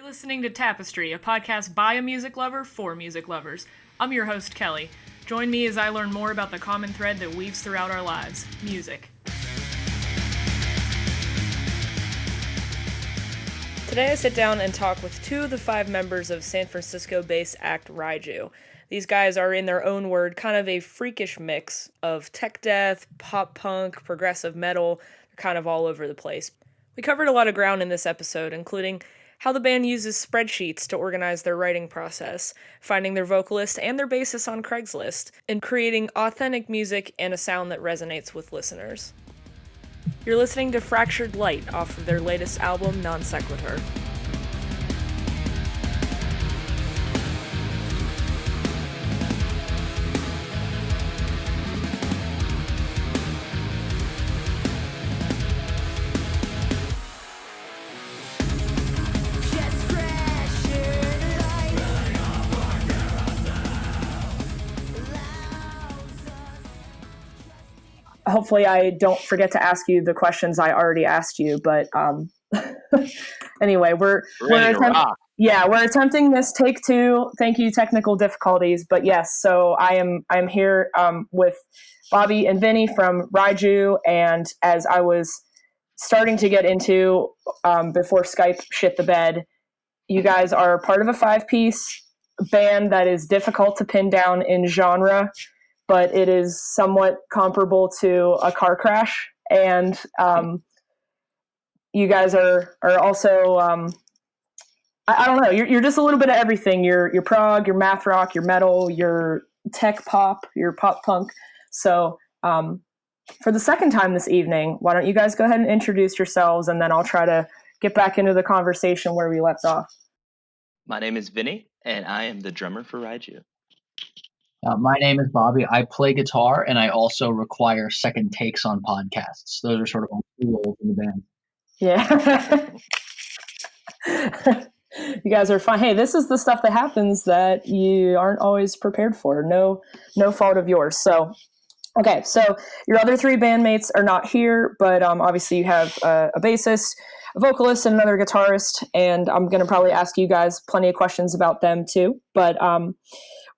Listening to Tapestry, a podcast by a music lover for music lovers. I'm your host, Kelly. Join me as I learn more about the common thread that weaves throughout our lives, music. Today I sit down and talk with two of the 5 members of San Francisco-based act Raiju. These guys are, in their own word, kind of a freakish mix of tech death, pop punk, progressive metal. They're kind of all over the place. We covered a lot of ground in this episode, including how the band uses spreadsheets to organize their writing process, finding their vocalist and their bassist on Craigslist, and creating authentic music and a sound that resonates with listeners. You're listening to Fractured Light off of their latest album, Non Sequitur. Hopefully I don't forget to ask you the questions I already asked you, but anyway, we're attempting this take 2. Thank you, technical difficulties, but yes, so I'm here with Bobby and Vinny from Raiju, and as I was starting to get into before Skype shit the bed, you guys are part of a 5-piece band that is difficult to pin down in genre, but it is somewhat comparable to a car crash. And you guys are also, I don't know, you're just a little bit of everything. You're prog, you're math rock, you're metal, you're tech pop, you're pop punk. So for the second time this evening, why don't you guys go ahead and introduce yourselves, and then I'll try to get back into the conversation where we left off. My name is Vinny, and I am the drummer for Raiju. My name is Bobby. I play guitar, and I also require second takes on podcasts. Those are sort of my 2 roles in the band. Yeah. You guys are fine. Hey, this is the stuff that happens that you aren't always prepared for. No fault of yours. So, okay. So your other 3 bandmates are not here, but obviously you have a bassist, a vocalist, and another guitarist. And I'm going to probably ask you guys plenty of questions about them too. But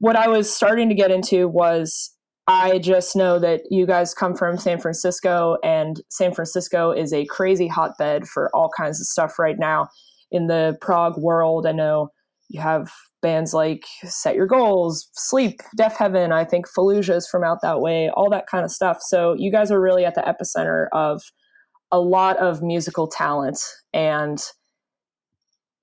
what I was starting to get into was, I just know that you guys come from San Francisco, and San Francisco is a crazy hotbed for all kinds of stuff right now in the prog world. I know you have bands like Set Your Goals, Sleep, Deaf Heaven, I think Fallujah's from out that way, all that kind of stuff. So you guys are really at the epicenter of a lot of musical talent, and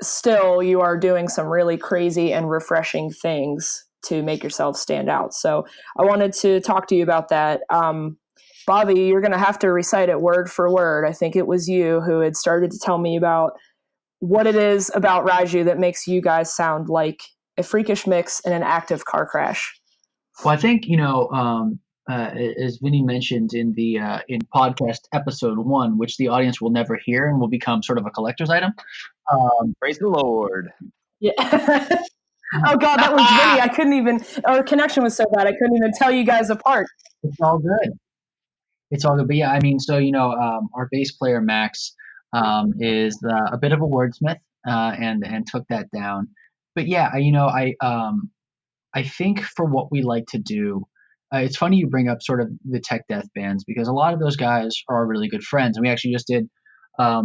still you are doing some really crazy and refreshing things to make yourself stand out. So I wanted to talk to you about that. Bobby, you're going to have to recite it word for word. I think it was you who had started to tell me about what it is about Raiju that makes you guys sound like a freakish mix in an active car crash. Well, I think, as Vinny mentioned in the in podcast episode 1, which the audience will never hear and will become sort of a collector's item. Praise the Lord. Yeah. Oh God, that was Vinny. I couldn't even, our connection was so bad, I couldn't even tell you guys apart. It's all good. But yeah, I mean, so, our bass player, Max, is a bit of a wordsmith, and took that down. But yeah, I think for what we like to do, it's funny you bring up sort of the tech death bands, because a lot of those guys are really good friends. And we actually just did a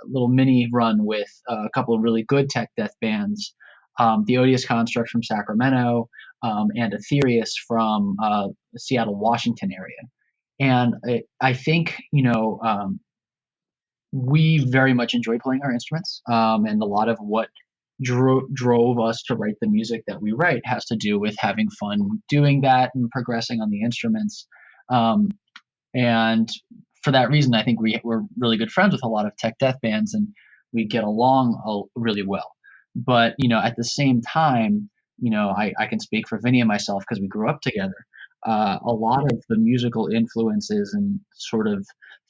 little mini run with a couple of really good tech death bands. The Odious Construct from Sacramento, and Ethereus from the Seattle, Washington area. And I think, we very much enjoy playing our instruments. And a lot of what drove us to write the music that we write has to do with having fun doing that and progressing on the instruments. And for that reason, I think we're really good friends with a lot of tech death bands, and we get along really well. But, at the same time, I can speak for Vinny and myself because we grew up together. A lot of the musical influences and sort of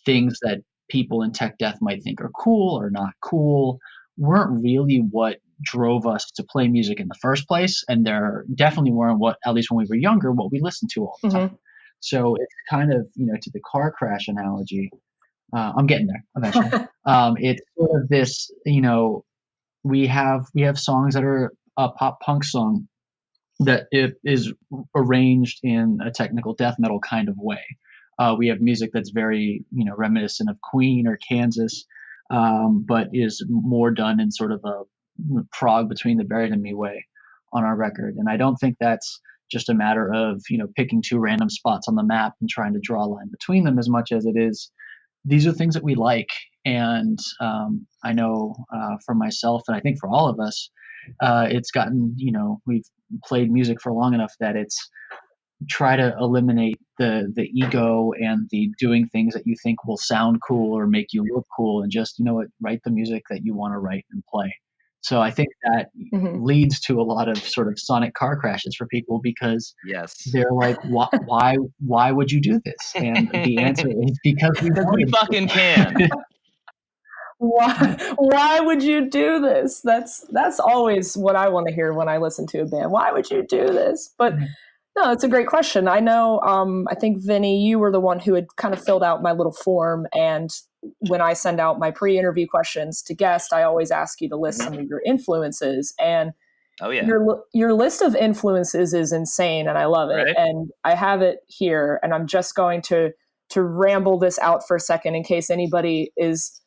things that people in tech death might think are cool or not cool weren't really what drove us to play music in the first place. And they're definitely weren't what, at least when we were younger, what we listened to all the time. So it's kind of, to the car crash analogy, I'm getting there eventually. It's sort of this, we have songs that are a pop punk song that it is arranged in a technical death metal kind of way. We have music that's very, reminiscent of Queen or Kansas, but is more done in sort of a prog between the buried and me way on our record. And I don't think that's just a matter of, picking two random spots on the map and trying to draw a line between them as much as it is these are things that we like. And I know for myself, and I think for all of us, it's gotten, we've played music for long enough that it's try to eliminate the ego and the doing things that you think will sound cool or make you look cool, and just, write the music that you want to write and play. So I think that Mhm. leads to a lot of sort of sonic car crashes for people, because Yes. they're like, why would you do this? And the answer is because we Because we wanted to. fucking can. Why would you do this? That's always what I want to hear when I listen to a band. Why would you do this? But no, it's a great question. I know, I think, Vinny, you were the one who had kind of filled out my little form. And when I send out my pre-interview questions to guests, I always ask you to list some of your influences. And Oh yeah. your list of influences is insane, and I love it. Right. And I have it here, and I'm just going to ramble this out for a second in case anybody is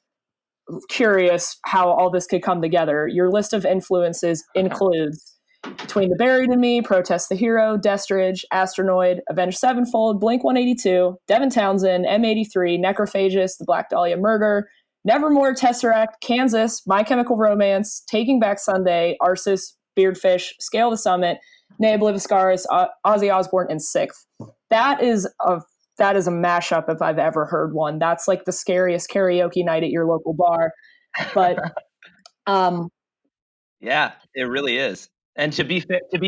curious how all this could come together. Your list of influences includes Between the Buried and Me, Protest the Hero, Destridge, Astronoid, Avenged Sevenfold, Blink-182, Devin Townsend, M83, Necrophagist, The Black Dahlia Murder, Nevermore, Tesseract, Kansas, My Chemical Romance, Taking Back Sunday, Arsis, Beardfish, Scale the Summit, Nay Obliviscaris, Ozzy Osbourne, and Sixth. That is a mashup if I've ever heard one. That's like the scariest karaoke night at your local bar. But yeah, it really is. And to be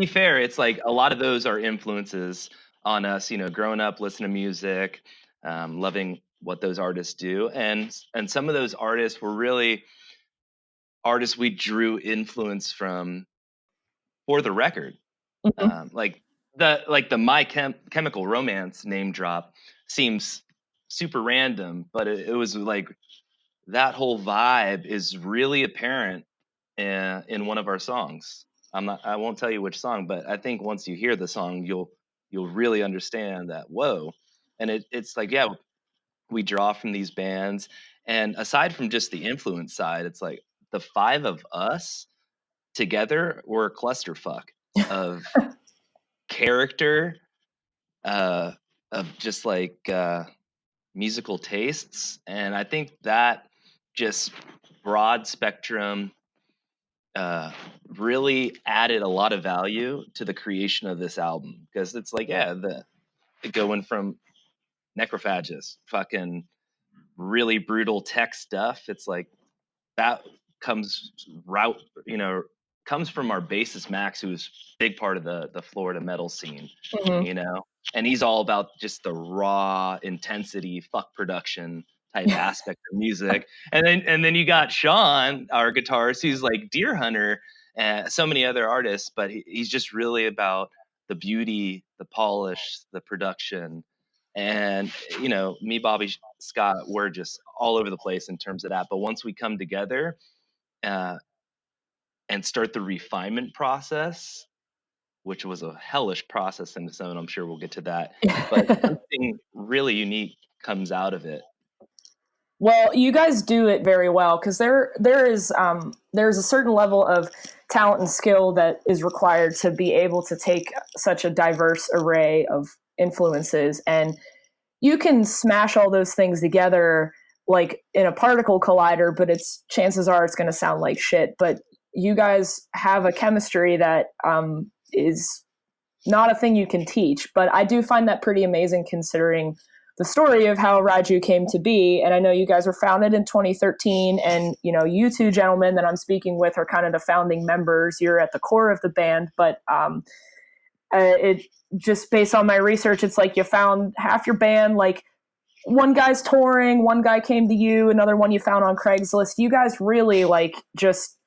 fair, it's like a lot of those are influences on us. Growing up, listening to music, loving what those artists do, and some of those artists were really artists we drew influence from for the record. mm-hmm. Like the My Chemical Romance name drop seems super random, but it was like that whole vibe is really apparent in one of our songs. I won't tell you which song, but I think once you hear the song, you'll really understand that. Whoa. And it's like, yeah, we draw from these bands, and aside from just the influence side, it's like the five of us together were a clusterfuck of character, uh, of just like musical tastes. And I think that just broad spectrum really added a lot of value to the creation of this album, because it's like, yeah, going from Necrophagist, fucking really brutal tech stuff. It's like that comes route, comes from our bassist Max, who's a big part of the Florida metal scene, Mm-hmm. and he's all about just the raw intensity, fuck production type aspect of music. And then you got Sean, our guitarist, who's like Deer Hunter, and so many other artists, but he's just really about the beauty, the polish, the production. And me, Bobby, Scott, we're just all over the place in terms of that. But once we come together uh, and start the refinement process, which was a hellish process in its own, I'm sure we'll get to that, but something really unique comes out of it. Well, you guys do it very well, because there's a certain level of talent and skill that is required to be able to take such a diverse array of influences, and you can smash all those things together like in a particle collider, but chances are it's going to sound like shit. But you guys have a chemistry that is not a thing you can teach. But I do find that pretty amazing, considering the story of how Raiju came to be. And I know you guys were founded in 2013, and you two gentlemen that I'm speaking with are kind of the founding members. You're at the core of the band, but it just, based on my research, it's like you found half your band, like one guy's touring, one guy came to you, another one you found on Craigslist. You guys really like just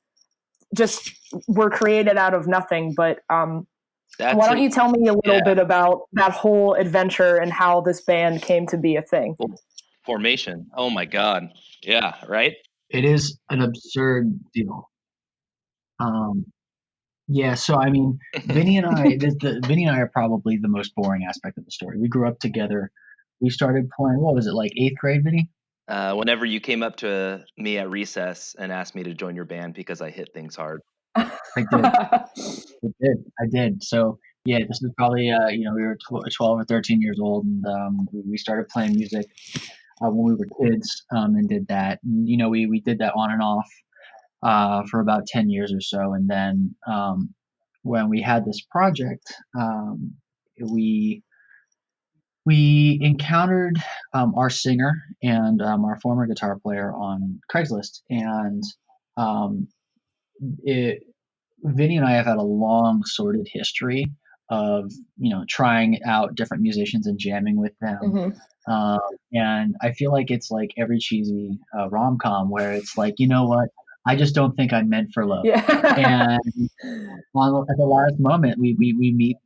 were created out of nothing. But why don't you tell me a little bit about that whole adventure and how this band came to be a thing? Formation. Oh my God. Yeah. Right. It is an absurd deal. Yeah, so I mean, Vinny and I are probably the most boring aspect of the story. We grew up together. We started playing, what was it, like eighth grade, Vinny? Whenever you came up to me at recess and asked me to join your band because I hit things hard. I did. I did. So yeah, this is probably we were 12 or 13 years old, and we started playing music when we were kids, and did that. And, we did that on and off for about 10 years or so, and then when we had this project, we we encountered our singer and our former guitar player on Craigslist, and um, it Vinny and I have had a long sordid history of trying out different musicians and jamming with them. Hmm. Um, and I feel like it's like every cheesy rom com where it's like, you know what, I just don't think I'm meant for love. Yeah. And at the last moment, we meet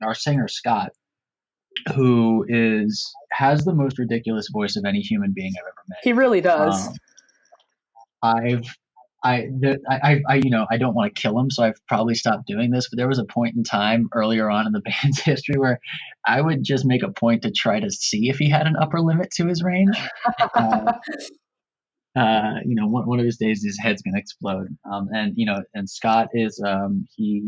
our singer Scott, who has the most ridiculous voice of any human being I've ever met. He really does. I've I don't want to kill him, so I've probably stopped doing this. But there was a point in time earlier on in the band's history where I would just make a point to try to see if he had an upper limit to his range. One of these days his head's gonna explode. And Scott is he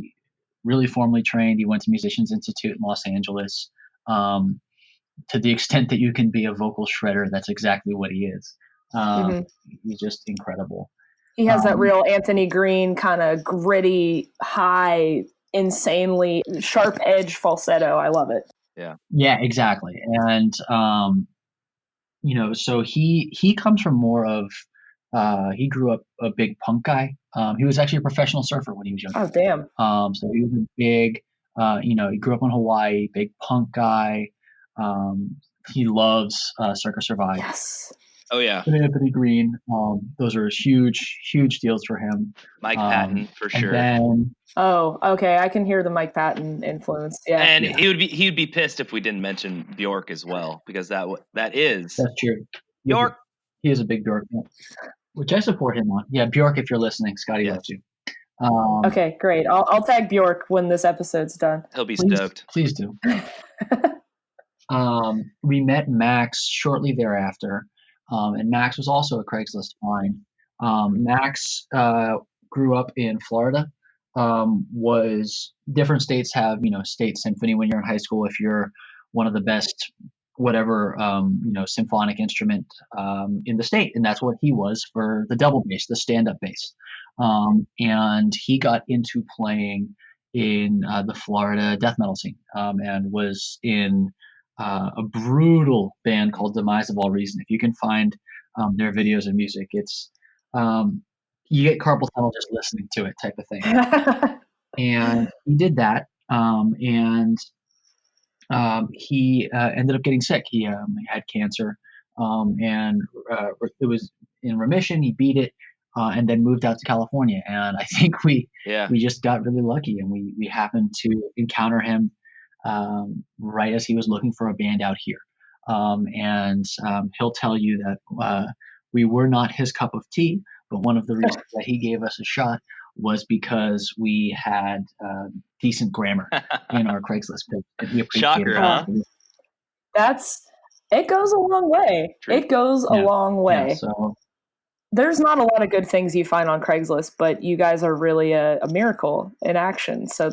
really formally trained. He went to Musicians Institute in Los Angeles. To the extent that you can be a vocal shredder, that's exactly what he is. He's just incredible. He has that real Anthony Green kind of gritty, high, insanely sharp edge falsetto. I love it. Yeah, exactly. And so he comes from more of he grew up a big punk guy. He was actually a professional surfer when he was younger. Oh, damn. So he was a big he grew up in Hawaii, big punk guy. He loves Circa Survive. Yes. Oh yeah, Anthony Green. Those are huge deals for him. Mike Patton for sure. Oh, okay. I can hear the Mike Patton influence. Yeah, and he'd be pissed if we didn't mention Bjork as well, because that's true. Bjork. He is a big Bjork fan, which I support him on. Yeah, Bjork, if you're listening, Scotty loves you. Okay, great. I'll tag Bjork when this episode's done. He'll be stoked. Please do. We met Max shortly thereafter. And Max was also a Craigslist find. Max grew up in Florida. Was different states have state symphony when you're in high school. If you're one of the best, whatever symphonic instrument in the state, and that's what he was for the double bass, the stand-up bass. And he got into playing in the Florida death metal scene, and was in a brutal band called Demise of All Reason. If you can find their videos and music, it's you get carpal tunnel just listening to it, type of thing. And he did that, and he ended up getting sick. He had cancer, and it was in remission. He beat it, and then moved out to California. And I think we just got really lucky, and we happened to encounter him right as he was looking for a band out here. And he'll tell you that we were not his cup of tea, but one of the reasons that he gave us a shot was because we had decent grammar in our Craigslist page. Shocker, huh? It goes a long way. True. It goes a long way. Yeah, so there's not a lot of good things you find on Craigslist, but you guys are really a miracle in action. So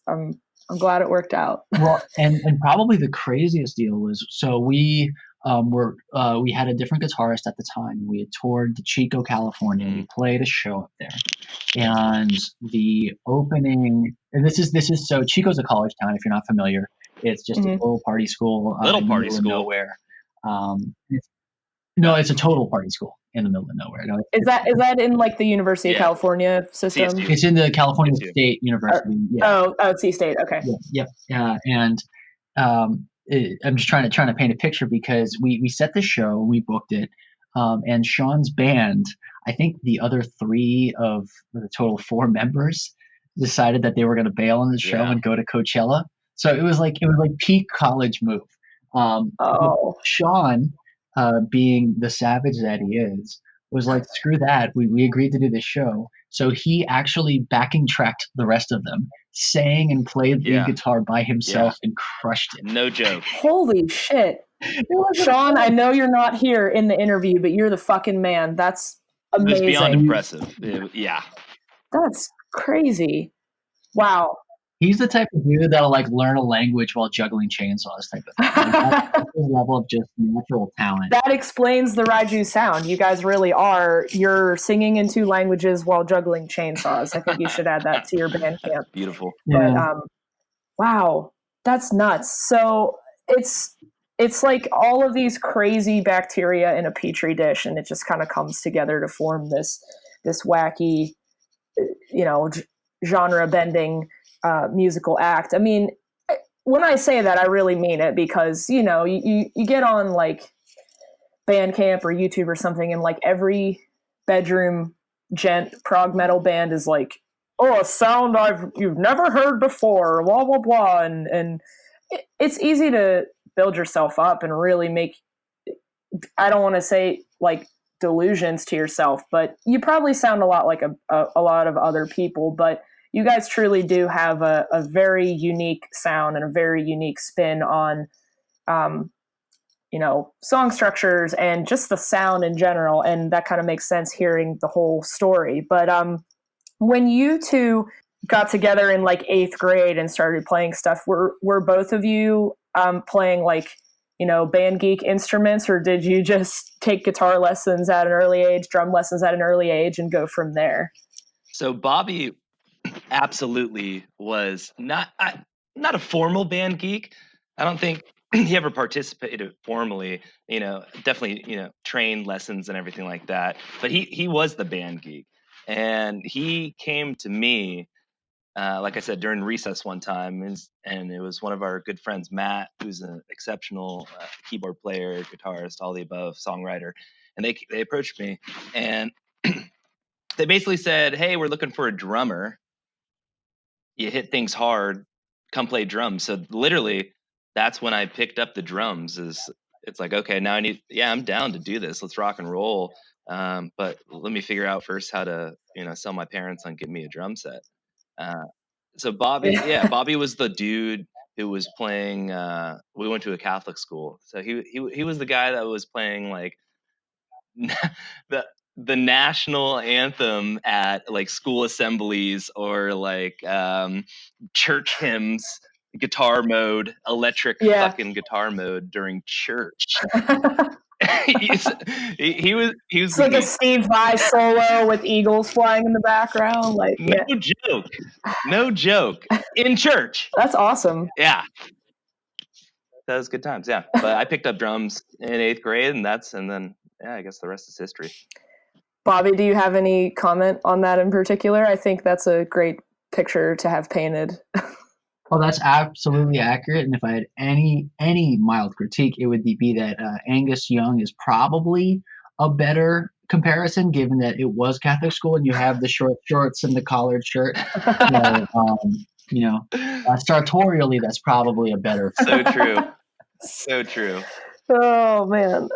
I'm glad it worked out. Well, and probably the craziest deal was, so we we had a different guitarist at the time. We had toured to Chico, California. We played a show up there, and the opening. And this is so Chico's a college town. If you're not familiar, it's just a little party school. Nowhere. No, it's a total party school in the middle of nowhere. No, is that in like the University of California system? CSU. It's in the California State University. C-State. Okay. Yep. And I'm just trying to paint a picture, because we set the show, we booked it, and Sean's band, I think the other 3 of the total 4 members, decided that they were going to bail on the show and go to Coachella. So it was like peak college move. Sean, being the savage that he is, was like, screw that. We agreed to do this show. So he actually backing tracked the rest of them, sang and played lead guitar by himself and crushed it. No joke. Holy shit. Sean, I know you're not here in the interview, but you're the fucking man. That's amazing. It was beyond impressive. Yeah. That's crazy. Wow. He's the type of dude that'll like learn a language while juggling chainsaws type of thing. Like, that's his level of just natural talent. That explains the Raiju sound. You guys really are. You're singing in 2 languages while juggling chainsaws. I think you should add that to your Bandcamp. Beautiful. But wow, that's nuts. So it's like all of these crazy bacteria in a petri dish, and it just kind of comes together to form this wacky, genre bending musical act. I mean, when I say that, I really mean it, because you get on like Bandcamp or YouTube or something, and like every bedroom gent prog metal band is like, oh, a sound you've never heard before, blah blah blah, and it's easy to build yourself up and really make, I don't want to say like delusions to yourself, but you probably sound a lot like a lot of other people, but you guys truly do have a very unique sound and a very unique spin on, song structures and just the sound in general. And that kind of makes sense hearing the whole story. But when you two got together in like 8th grade and started playing stuff, were both of you playing like, band geek instruments, or did you just take guitar lessons at an early age, drum lessons at an early age, and go from there? So Bobby absolutely was not a formal band geek. I don't think he ever participated formally, definitely, trained lessons and everything like that. But he was the band geek. And he came to me, like I said, during recess one time, and it was one of our good friends, Matt, who's an exceptional keyboard player, guitarist, all the above, songwriter. And they approached me, and they basically said, hey, we're looking for a drummer. You hit things hard, come play drums. So literally, that's when I picked up the drums. It's like, okay, now I'm down to do this. Let's rock and roll. But let me figure out first how to, sell my parents on getting me a drum set. So Bobby was the dude who was playing. We went to a Catholic school, so he was the guy that was playing like the national anthem at like school assemblies or like church hymns, guitar mode, electric fucking guitar mode during church. he was it's like a Steve Vai solo with eagles flying in the background, like no joke in church. That's awesome. Yeah, that was good times. Yeah, but I picked up drums in 8th grade, and then I guess the rest is history. Bobby, do you have any comment on that in particular? I think that's a great picture to have painted. Oh, that's absolutely accurate. And if I had any mild critique, it would be that Angus Young is probably a better comparison, given that it was Catholic school and you have the short shorts and the collared shirt. Sartorially, that's probably a better. So true. So true. Oh man.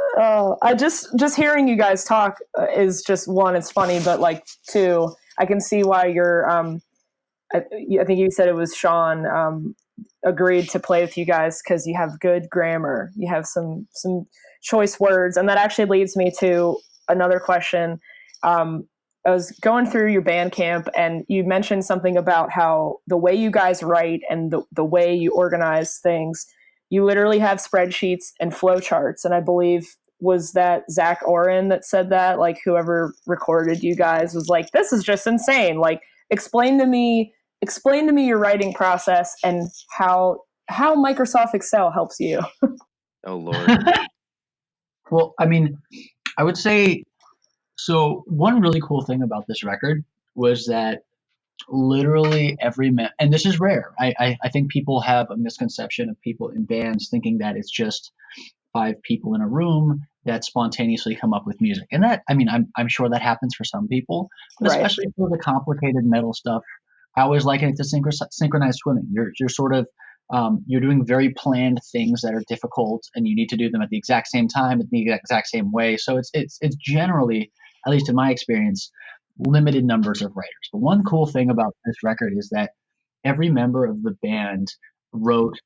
I just hearing you guys talk is just, one, it's funny, but like 2, I can see why you're I think you said it was Sean agreed to play with you guys because you have good grammar. You have some choice words, and that actually leads me to another question. I was going through your Bandcamp, and you mentioned something about how the way you guys write and the way you organize things, you literally have spreadsheets and flowcharts. And I believe, was that Zach Oren that said that? Like, whoever recorded you guys was like, this is just insane. Like, explain to me your writing process and how Microsoft Excel helps you. Oh, Lord. Well, I mean, I would say, so one really cool thing about this record was that literally and this is rare. I think people have a misconception of people in bands thinking that it's just 5 people in a room that spontaneously come up with music. And that, I mean, I'm sure that happens for some people, but Right. especially for the complicated metal stuff, I always liken it to synchronized swimming. You're sort of, you're doing very planned things that are difficult, and you need to do them at the exact same time, in the exact same way. So it's generally at least in my experience, limited numbers of writers. But one cool thing about this record is that every member of the band wrote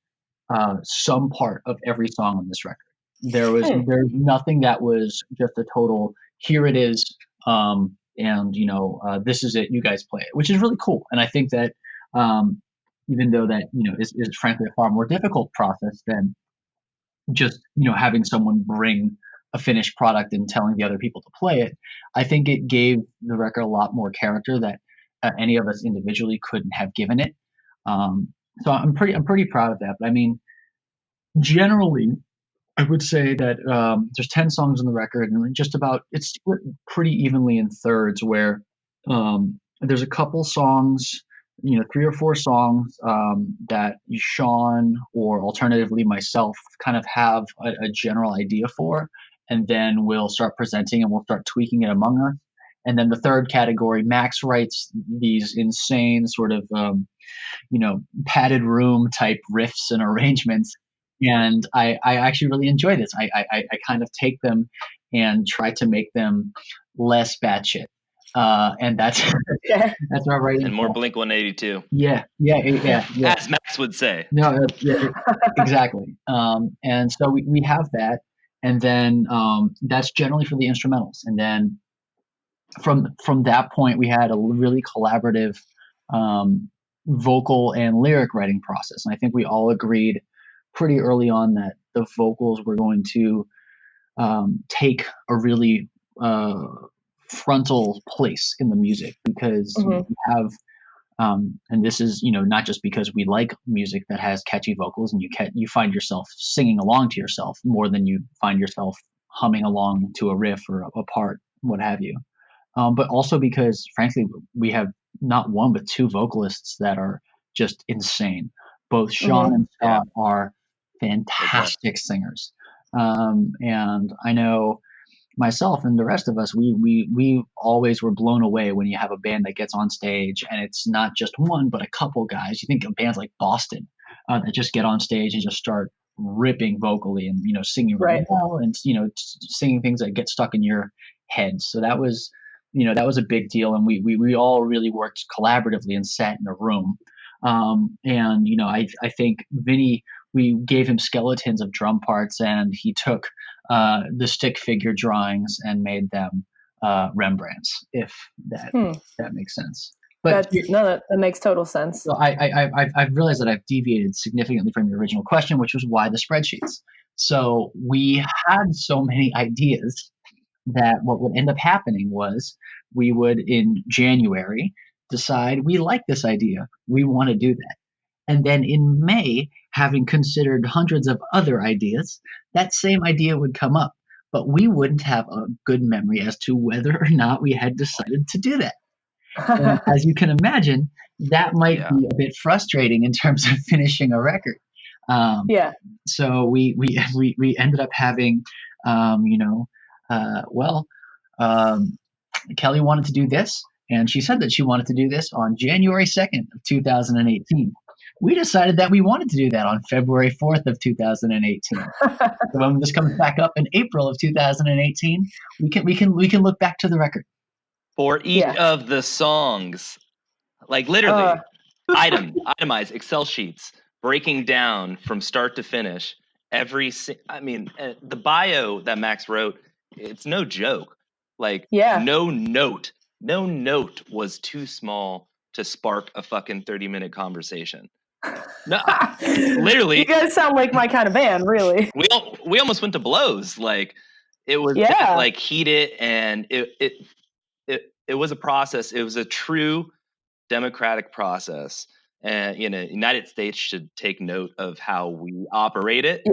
some part of every song on this record. There's nothing that was just a total here it is, and this is it. You guys play it, which is really cool. And I think that even though that is frankly a far more difficult process than just having someone bring a finished product and telling the other people to play it, I think it gave the record a lot more character that any of us individually couldn't have given it. So I'm pretty proud of that. But I mean, generally, I would say that there's 10 songs on the record, and just about it's split pretty evenly in thirds. Where there's a couple songs, 3 or 4 songs that Sean or alternatively myself kind of have a general idea for, and then we'll start presenting and we'll start tweaking it among us. And then the third category, Max writes these insane sort of padded room type riffs and arrangements. And I actually really enjoy this. I kind of take them and try to make them less batshit. And that's that's my writing. And more Blink 182. Yeah. As Max would say. No, exactly. And so we have that, and then that's generally for the instrumentals. And then from that point, we had a really collaborative vocal and lyric writing process. And I think we all agreed pretty early on that the vocals were going to take a really frontal place in the music, because we have and this is not just because we like music that has catchy vocals and you find yourself singing along to yourself more than you find yourself humming along to a riff or a part, what have you. But also because, frankly, we have not one but 2 vocalists that are just insane. Both Sean and Scott are fantastic singers. And I know myself and the rest of us, we always were blown away when you have a band that gets on stage and it's not just one but a couple guys. You think of bands like Boston that just get on stage and just start ripping vocally and singing really well, and singing things that get stuck in your head. So that was a big deal, and we all really worked collaboratively and sat in a room. And I think Vinny, we gave him skeletons of drum parts, and he took the stick figure drawings and made them Rembrandts, if that makes sense. But that makes total sense. So I've realized that I've deviated significantly from your original question, which was why the spreadsheets. So we had so many ideas that what would end up happening was we would, in January, decide we like this idea, we want to do that. And then in May, having considered hundreds of other ideas, that same idea would come up, but we wouldn't have a good memory as to whether or not we had decided to do that. And as you can imagine, that might be a bit frustrating in terms of finishing a record. So we ended up having, Kelly wanted to do this, and she said that she wanted to do this on January 2nd of 2018. We decided that we wanted to do that on February 4th of 2018. So when this comes back up in April of 2018, we can look back to the record. For each of the songs, like literally, itemize Excel sheets, breaking down from start to finish the bio that Max wrote, it's no joke. Like, no note was too small to spark a fucking 30-minute conversation. No, literally. You guys sound like my kind of band, really. We almost went to blows. Like, it was like heated, and it was a process. It was a true democratic process. And United States should take note of how we operate it,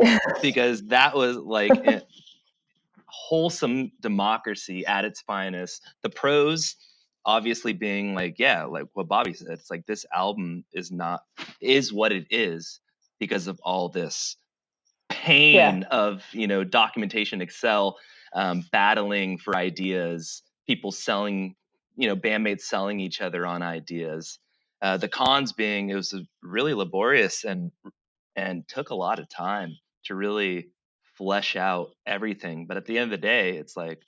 because that was like wholesome democracy at its finest. The pros obviously being like what Bobby said. It's like, this album is what it is because of all this pain of documentation, Excel, battling for ideas, people selling, bandmates selling each other on ideas. The cons being it was really laborious and took a lot of time to really flesh out everything. But at the end of the day, it's like,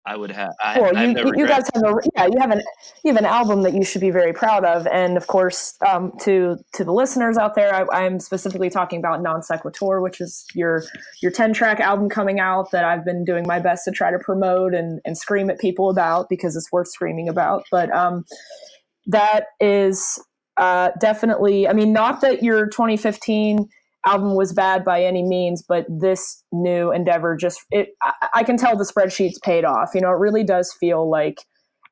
I would have. Well, I have no you guys regrets. have you have an album that you should be very proud of, and of course, to the listeners out there, I'm specifically talking about Non Sequitur, which is your 10-track album coming out that I've been doing my best to try to promote and scream at people about because it's worth screaming about. But that is definitely, I mean, not that your 2015 album was bad by any means, but this new endeavor I can tell the spreadsheets paid off. You know, it really does feel like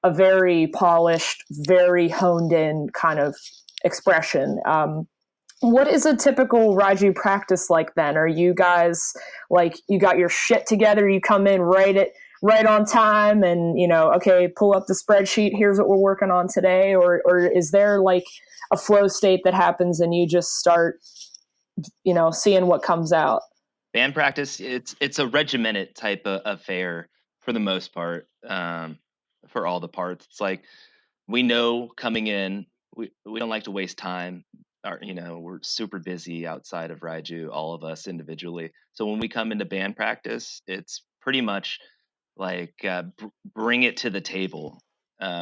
a very polished, very honed in kind of expression. What is a typical Raiju practice like then? Are you guys like, you got your shit together, you come in right on time and, you know, okay, pull up the spreadsheet, here's what we're working on today? Or is there like a flow state that happens and you just start, you know, seeing what comes out? Band practice, it's a regimented type of affair for the most part. For all the parts, it's like we know coming in, we don't like to waste time. You know, we're super busy outside of Raiju, all of us individually. So when we come into band practice, it's pretty much like bring it to the table.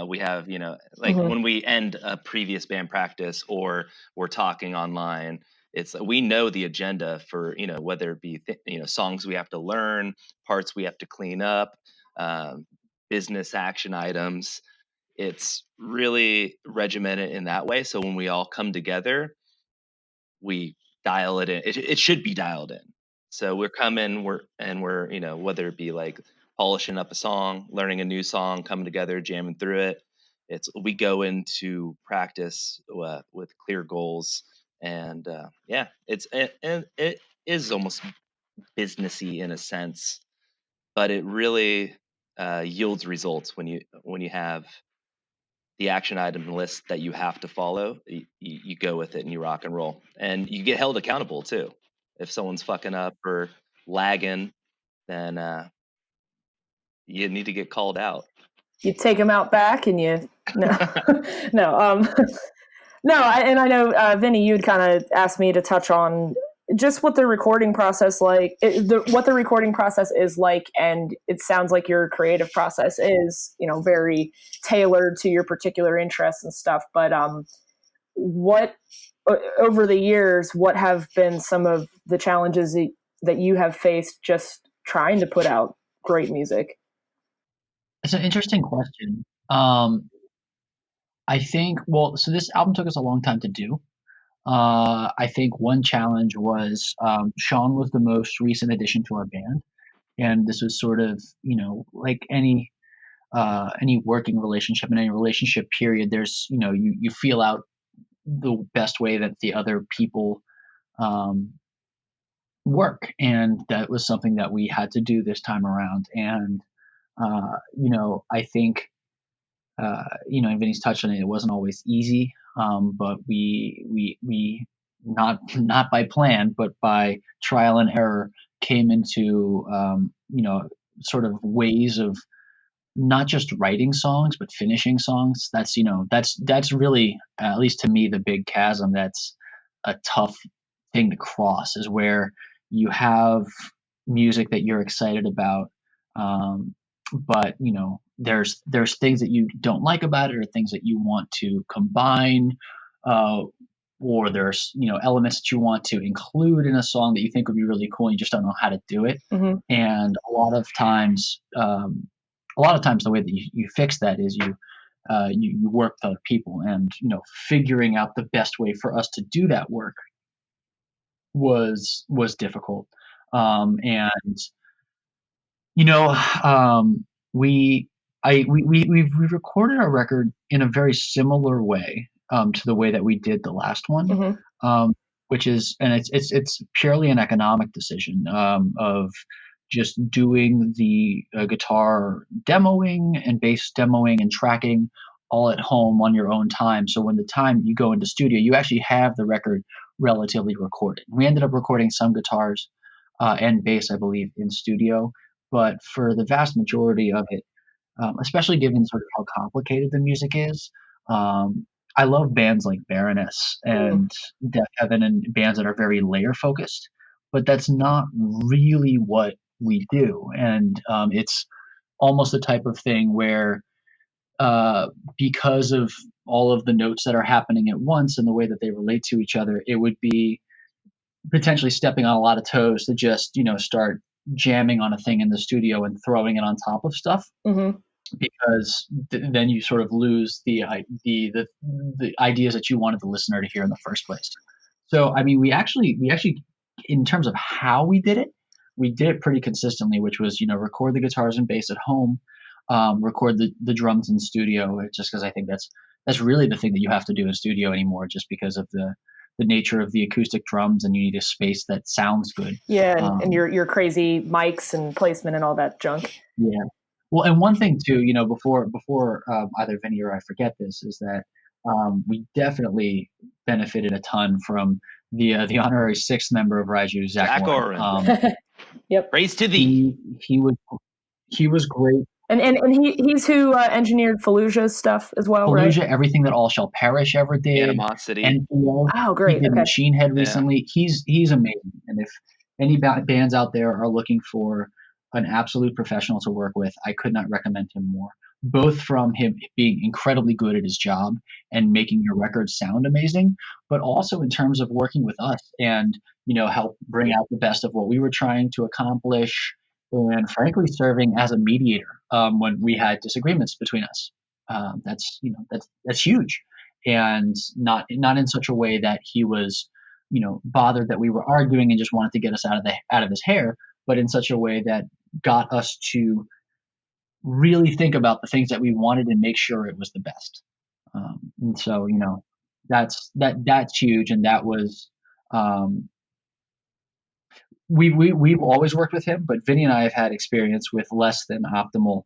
We have, you know, like Mm-hmm. when we end a previous band practice or we're talking online, it's we know the agenda for, you know, whether it be you know, songs we have to learn, parts we have to clean up, um, business action items. It's really regimented in that way. So when we all come together, we dial it in. It should be dialed in. So we're coming, we're, you know, whether it be like polishing up a song, learning a new song, coming together, jamming through it. We go into practice with clear goals, and yeah, and it is almost businessy in a sense, but it really yields results when you have the action item list that you have to follow. You go with it and you rock and roll, and you get held accountable too. If someone's fucking up or lagging, then you need to get called out. You take them out back and you, no, no, no. And I know, Vinny, you'd kind of asked me to touch on just what the recording process what the recording process is like, and it sounds like your creative process is, you know, very tailored to your particular interests and stuff. But what over the years, what have been some of the challenges that you have faced just trying to put out great music? It's an interesting question. I think, well, so this album took us a long time to do. I think one challenge was Sean was the most recent addition to our band, and this was sort of, you know, like any working relationship in any relationship period. There's, you know, you feel out the best way that the other people um, work, and that was something that we had to do this time around. And you know, I think you know, and Vinny's touched on it. It wasn't always easy, but we not by plan, but by trial and error, came into you know, sort of ways of not just writing songs but finishing songs. That's, you know, that's really, at least to me, the big chasm that's a tough thing to cross, is where you have music that you're excited about, um, but you know, there's things that you don't like about it, or things that you want to combine, uh, or there's, you know, elements that you want to include in a song that you think would be really cool and you just don't know how to do it. Mm-hmm. And a lot of times the way that you fix that is you work with other people, and you know, figuring out the best way for us to do that work was difficult. And you know, we we've recorded our record in a very similar way to the way that we did the last one, Mm-hmm. which is, and it's purely an economic decision, of just doing the guitar demoing and bass demoing and tracking all at home on your own time. So when the time you go into studio, you actually have the record relatively recorded. We ended up recording some guitars and bass, I believe, in studio, but for the vast majority of it, especially given sort of how complicated the music is, um, I love bands like Baroness Mm. and Death Heaven, and bands that are very layer focused, but that's not really what we do. And it's almost the type of thing where because of all of the notes that are happening at once and the way that they relate to each other, it would be potentially stepping on a lot of toes to just, start jamming on a thing in the studio and throwing it on top of stuff. Mm-hmm. Because then you sort of lose the ideas that you wanted the listener to hear in the first place. So, I mean, we actually, in terms of how we did it pretty consistently, which was, record the guitars and bass at home, record the drums in studio, just because I think that's really the thing that you have to do in studio anymore, just because of the nature of the acoustic drums, and you need a space that sounds good. Yeah, and your crazy mics and placement and all that junk. Yeah. Well, and one thing too, before either Vinny or I forget this, is that we definitely benefited a ton from the honorary sixth member of Raiju, Zach Warren. Yep. Praise to thee. He was great. And he's who engineered Fallujah's stuff as well, Fallujah, right? Everything That All Shall Perish ever did. Animosity. NPO, oh, great. He did Machine Head recently. Yeah. He's amazing. And if any bands out there are looking for an absolute professional to work with, I could not recommend him more. Both from him being incredibly good at his job and making your records sound amazing, but also in terms of working with us and, help bring out the best of what we were trying to accomplish, and frankly serving as a mediator when we had disagreements between us. That's huge, and not in such a way that he was, bothered that we were arguing and just wanted to get us out of his hair, but in such a way that got us to really think about the things that we wanted and make sure it was the best. And so, that's huge. And that was, we've always worked with him, but Vinny and I have had experience with less than optimal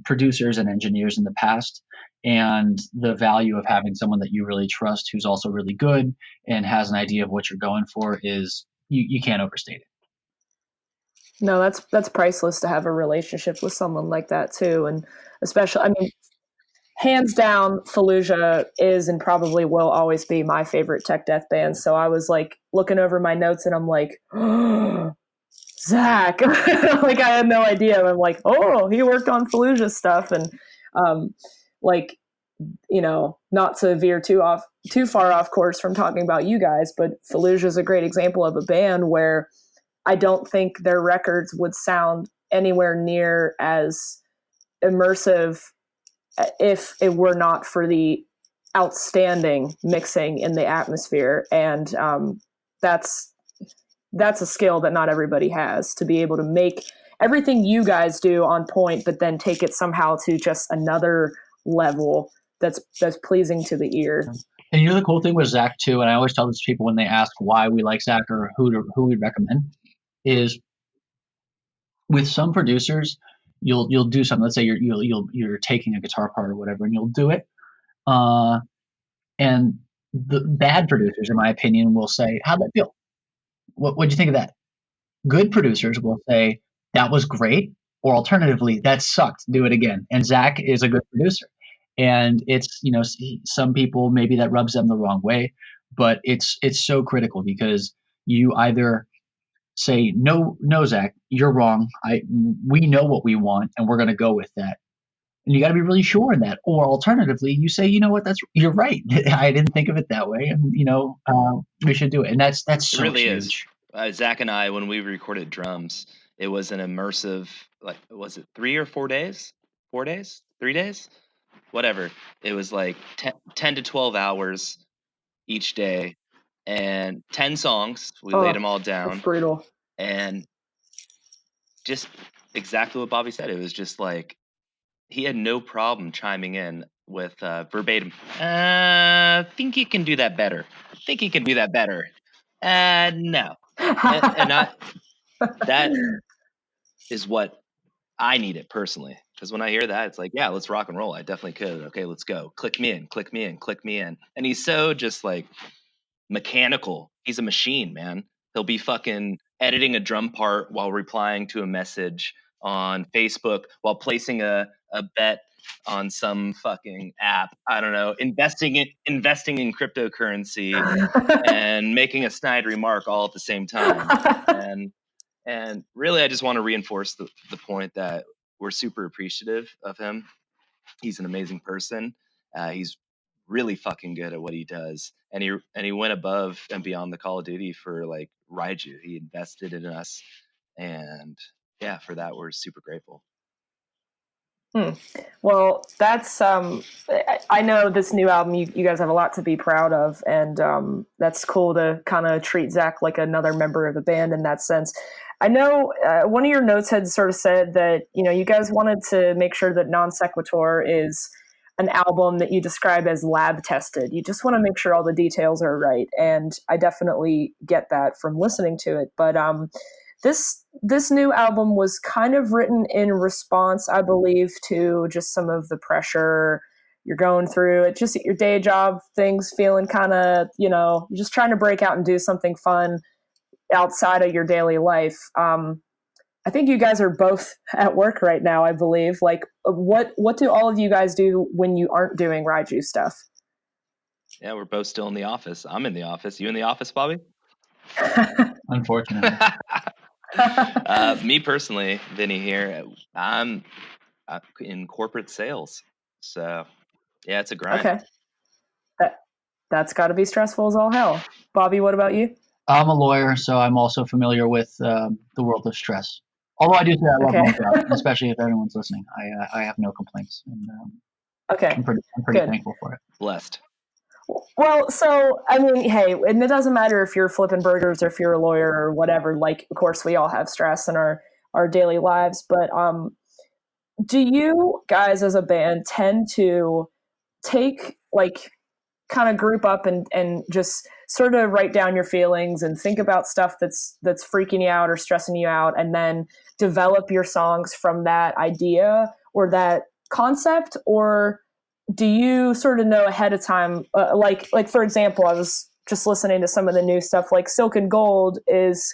producers and engineers in the past. And the value of having someone that you really trust, who's also really good and has an idea of what you're going for, is you can't overstate it. No, that's priceless to have a relationship with someone like that too. And especially, I mean, hands down, Fallujah is and probably will always be my favorite tech death band. So I was like looking over my notes and I'm like, oh, Zach, like I had no idea. I'm like, oh, he worked on Fallujah stuff. And not to veer too far off course from talking about you guys, but Fallujah is a great example of a band where I don't think their records would sound anywhere near as immersive if it were not for the outstanding mixing in the atmosphere. And that's a skill that not everybody has, to be able to make everything you guys do on point, but then take it somehow to just another level that's pleasing to the ear. And the cool thing with Zach too, and I always tell this to people when they ask why we like Zach or who we recommend, is with some producers, you'll do something. Let's say you're taking a guitar part or whatever, and you'll do it. And the bad producers, in my opinion, will say, "How'd that feel? What'd you think of that?" Good producers will say, "That was great," or alternatively, "That sucked. Do it again." And Zach is a good producer. And it's, some people, maybe that rubs them the wrong way, but it's so critical, because you either say, no, Zach, you're wrong. We know what we want and we're going to go with that. And you got to be really sure in that. Or alternatively, you say, you know what, you're right. I didn't think of it that way. And, we should do it. And that's so really huge. Zach and I, when we recorded drums, it was an immersive, was it 3 or 4 days? 4 days? 3 days? Whatever. It was like 10 to 12 hours each day, and 10 songs. We laid them all down. That's brutal. And just exactly what Bobby said. It was just like, he had no problem chiming in with verbatim, think you can do that better. Think you can do that better. No. and that is what I need it personally. Because when I hear that, it's like, yeah, let's rock and roll. I definitely could. Okay, let's go. Click me in, click me in, click me in. And he's so just like mechanical. He's a machine, man. He'll be fucking editing a drum part while replying to a message on Facebook, while placing a bet on some fucking app. I don't know, investing in cryptocurrency and making a snide remark all at the same time. And really, I just want to reinforce the point that we're super appreciative of him. He's an amazing person. He's really fucking good at what he does, and he went above and beyond the Call of Duty for like Raiju. He invested in us, and yeah, for that we're super grateful. Well, that's I know this new album. You guys have a lot to be proud of, and that's cool to kind of treat Zach like another member of the band in that sense. I know one of your notes had sort of said that you guys wanted to make sure that Non Sequitur is an album that you describe as lab tested. You just want to make sure all the details are right, and I definitely get that from listening to it. But this new album was kind of written in response, I believe, to just some of the pressure you're going through. It just at your day job, things feeling kind of, you're just trying to break out and do something fun outside of your daily life. I think you guys are both at work right now, I believe. Like, what do all of you guys do when you aren't doing Raiju stuff? Yeah, we're both still in the office. I'm in the office. You in the office, Bobby? Unfortunately. Me personally, Vinny here, I'm in corporate sales. So yeah, it's a grind. Okay. That's got to be stressful as all hell. Bobby, what about you? I'm a lawyer, so I'm also familiar with the world of stress. Although I do say I love my job, especially if everyone's listening. I have no complaints, and okay, I'm pretty thankful for it. Blessed. Well, so I mean, hey, and it doesn't matter if you're flipping burgers or if you're a lawyer or whatever. Like, of course, we all have stress in our daily lives. But do you guys as a band tend to take like kind of group up and just sort of write down your feelings and think about stuff that's freaking you out or stressing you out, and then develop your songs from that idea or that concept? Or do you sort of know ahead of time, like for example, I was just listening to some of the new stuff, like Silk and Gold is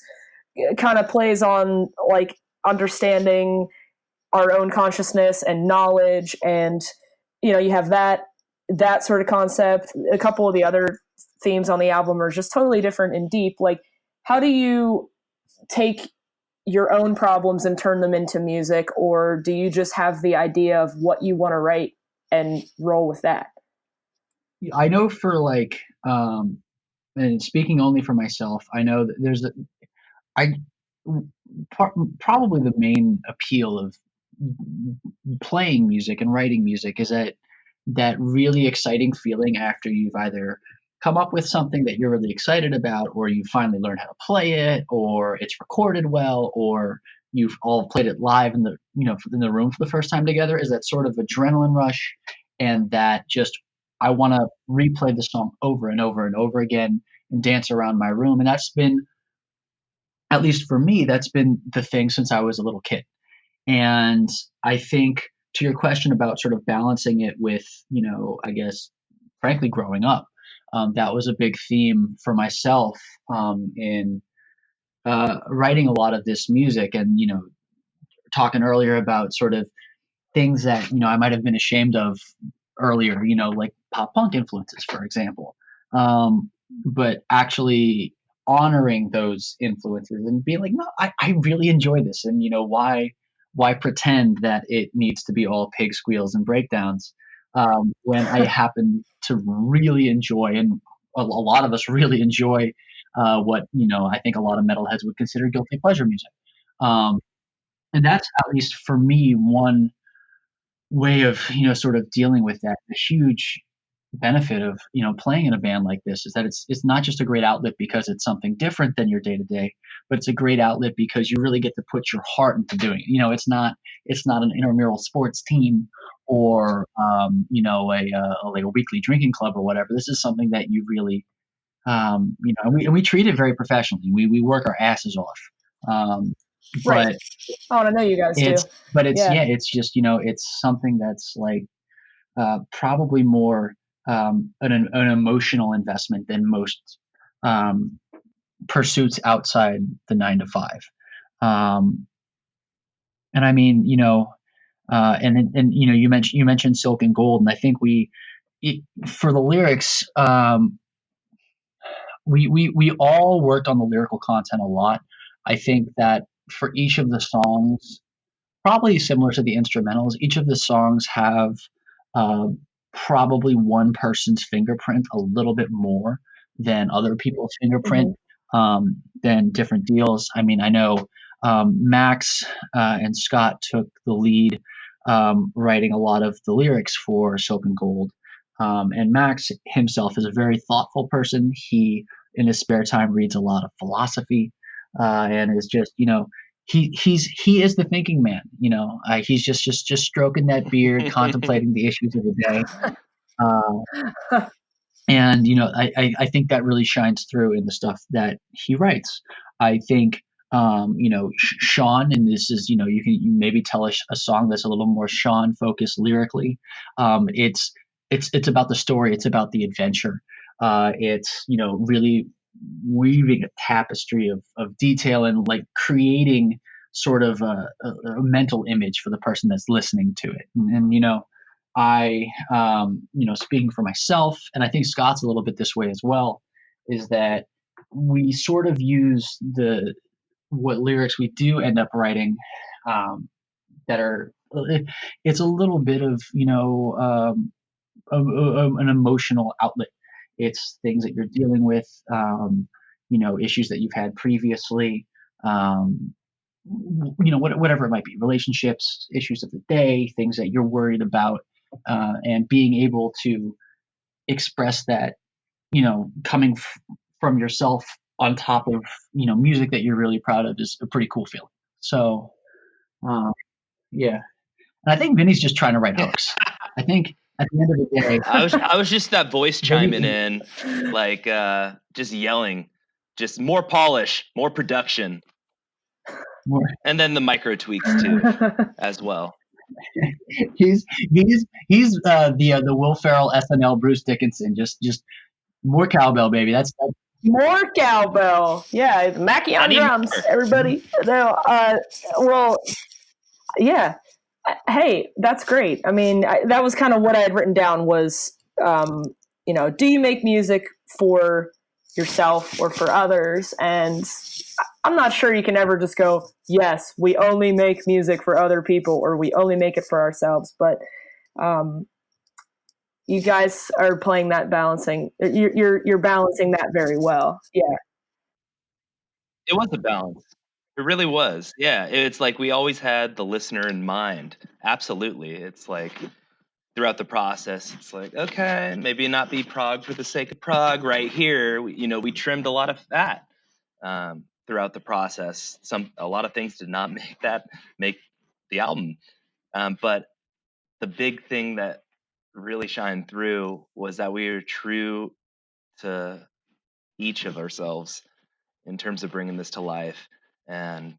kind of plays on like understanding our own consciousness and knowledge, and you have that sort of concept. A couple of the other themes on the album are just totally different and deep. Like, how do you take your own problems and turn them into music, or do you just have the idea of what you want to write and roll with that? I know for like, and speaking only for myself, I know that there's probably the main appeal of playing music and writing music is that really exciting feeling after you've either come up with something that you're really excited about, or you finally learn how to play it, or it's recorded well, or you've all played it live in the room for the first time together. Is that sort of adrenaline rush, and that just I want to replay the song over and over and over again and dance around my room. And that's been, at least for me, that's been the thing since I was a little kid. And I think, to your question about sort of balancing it with, I guess, frankly, growing up, that was a big theme for myself in writing a lot of this music. And, talking earlier about sort of things that, I might have been ashamed of earlier, like pop punk influences, for example. But actually honoring those influences and being like, no, I really enjoy this. And, why pretend that it needs to be all pig squeals and breakdowns when I happen to really enjoy, and a lot of us really enjoy what, I think a lot of metalheads would consider guilty pleasure music. And that's, at least for me, one way of, sort of dealing with that. The huge benefit of, playing in a band like this is that it's not just a great outlet because it's something different than your day to day, but it's a great outlet because you really get to put your heart into doing it. It's not an intramural sports team or like a weekly drinking club or whatever. This is something that you really and we treat it very professionally. We work our asses off. Right. But I know you guys do. But it's just, it's something that's like probably more an emotional investment than most pursuits outside the 9 to 5. And I mean, and you mentioned Silk and Gold, and I think for the lyrics, we all worked on the lyrical content a lot. I think that for each of the songs, probably similar to the instrumentals. Each of the songs have uh, probably one person's fingerprint a little bit more than other people's fingerprint, Mhm. than different deals. I mean, I know Max and Scott took the lead, writing a lot of the lyrics for Soap and Gold. And Max himself is a very thoughtful person. He, in his spare time, reads a lot of philosophy, and is just, he is the thinking man. He's just stroking that beard, contemplating the issues of the day. Uh, and I think that really shines through in the stuff that he writes. I think Sean, and this is, you maybe tell a song that's a little more Sean focused lyrically. It's about the story, it's about the adventure. It's really weaving a tapestry of detail and like creating sort of a mental image for the person that's listening to it. And I, speaking for myself, and I think Scott's a little bit this way as well, is that we sort of use what lyrics we do end up writing, that are, it's a little bit of, an emotional outlet. It's things that you're dealing with, issues that you've had previously, whatever it might be, relationships, issues of the day, things that you're worried about, and being able to express that, coming from yourself on top of, music that you're really proud of is a pretty cool feeling. So, yeah. And I think Vinny's just trying to write hooks. I think at the end of the day, I was just that voice chiming in, like just yelling, just more polish, more production, and then the micro tweaks too, as well. he's the Will Ferrell SNL Bruce Dickinson, just more cowbell, baby. That's More cowbell. Yeah, Mackie on drums, everybody. No, well, yeah. Hey, that's great. I mean, that was kind of what I had written down was, do you make music for yourself or for others? And I'm not sure you can ever just go, yes, we only make music for other people or we only make it for ourselves. But you guys are playing that balancing. You're balancing that very well. Yeah. It was a balance. It really was. Yeah, it's like we always had the listener in mind. Absolutely. It's like throughout the process, it's like, okay, maybe not be prog for the sake of prog right here. We trimmed a lot of fat throughout the process. A lot of things did not make the album. But the big thing that really shined through was that we were true to each of ourselves in terms of bringing this to life. And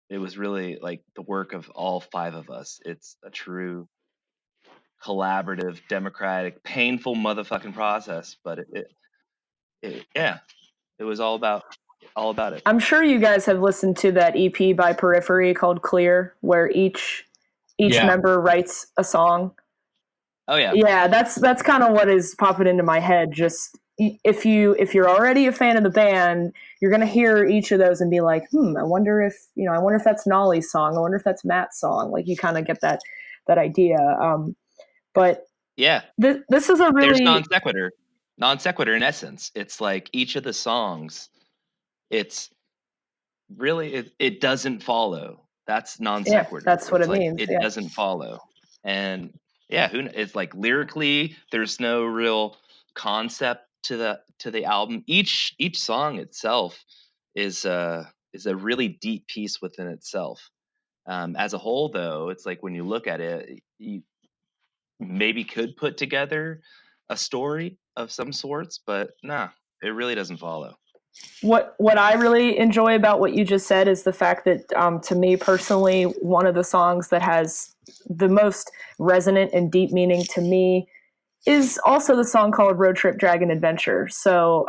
it was really like the work of all five of us. It's a true collaborative, democratic, painful motherfucking process, but it was all about it. I'm sure you guys have listened to that EP by Periphery called Clear, where each member writes a song. Oh yeah. Yeah, that's kind of what is popping into my head. Just if you're already a fan of the band, you're gonna hear each of those and be like, I wonder if that's Nolly's song. I wonder if that's Matt's song. Like you kind of get that idea. But yeah, this is a really non sequitur in essence. It's like each of the songs, it's really it doesn't follow. That's non sequitur. Yeah, that's what it means. It doesn't follow. And yeah, it's like lyrically, there's no real concept to the album. Each song itself is a really deep piece within itself. As a whole, though, it's like when you look at it, you maybe could put together a story of some sorts, but nah, it really doesn't follow. What I really enjoy about what you just said is the fact that, to me personally, one of the songs that has the most resonant and deep meaning to me is also the song called Road Trip Dragon Adventure. So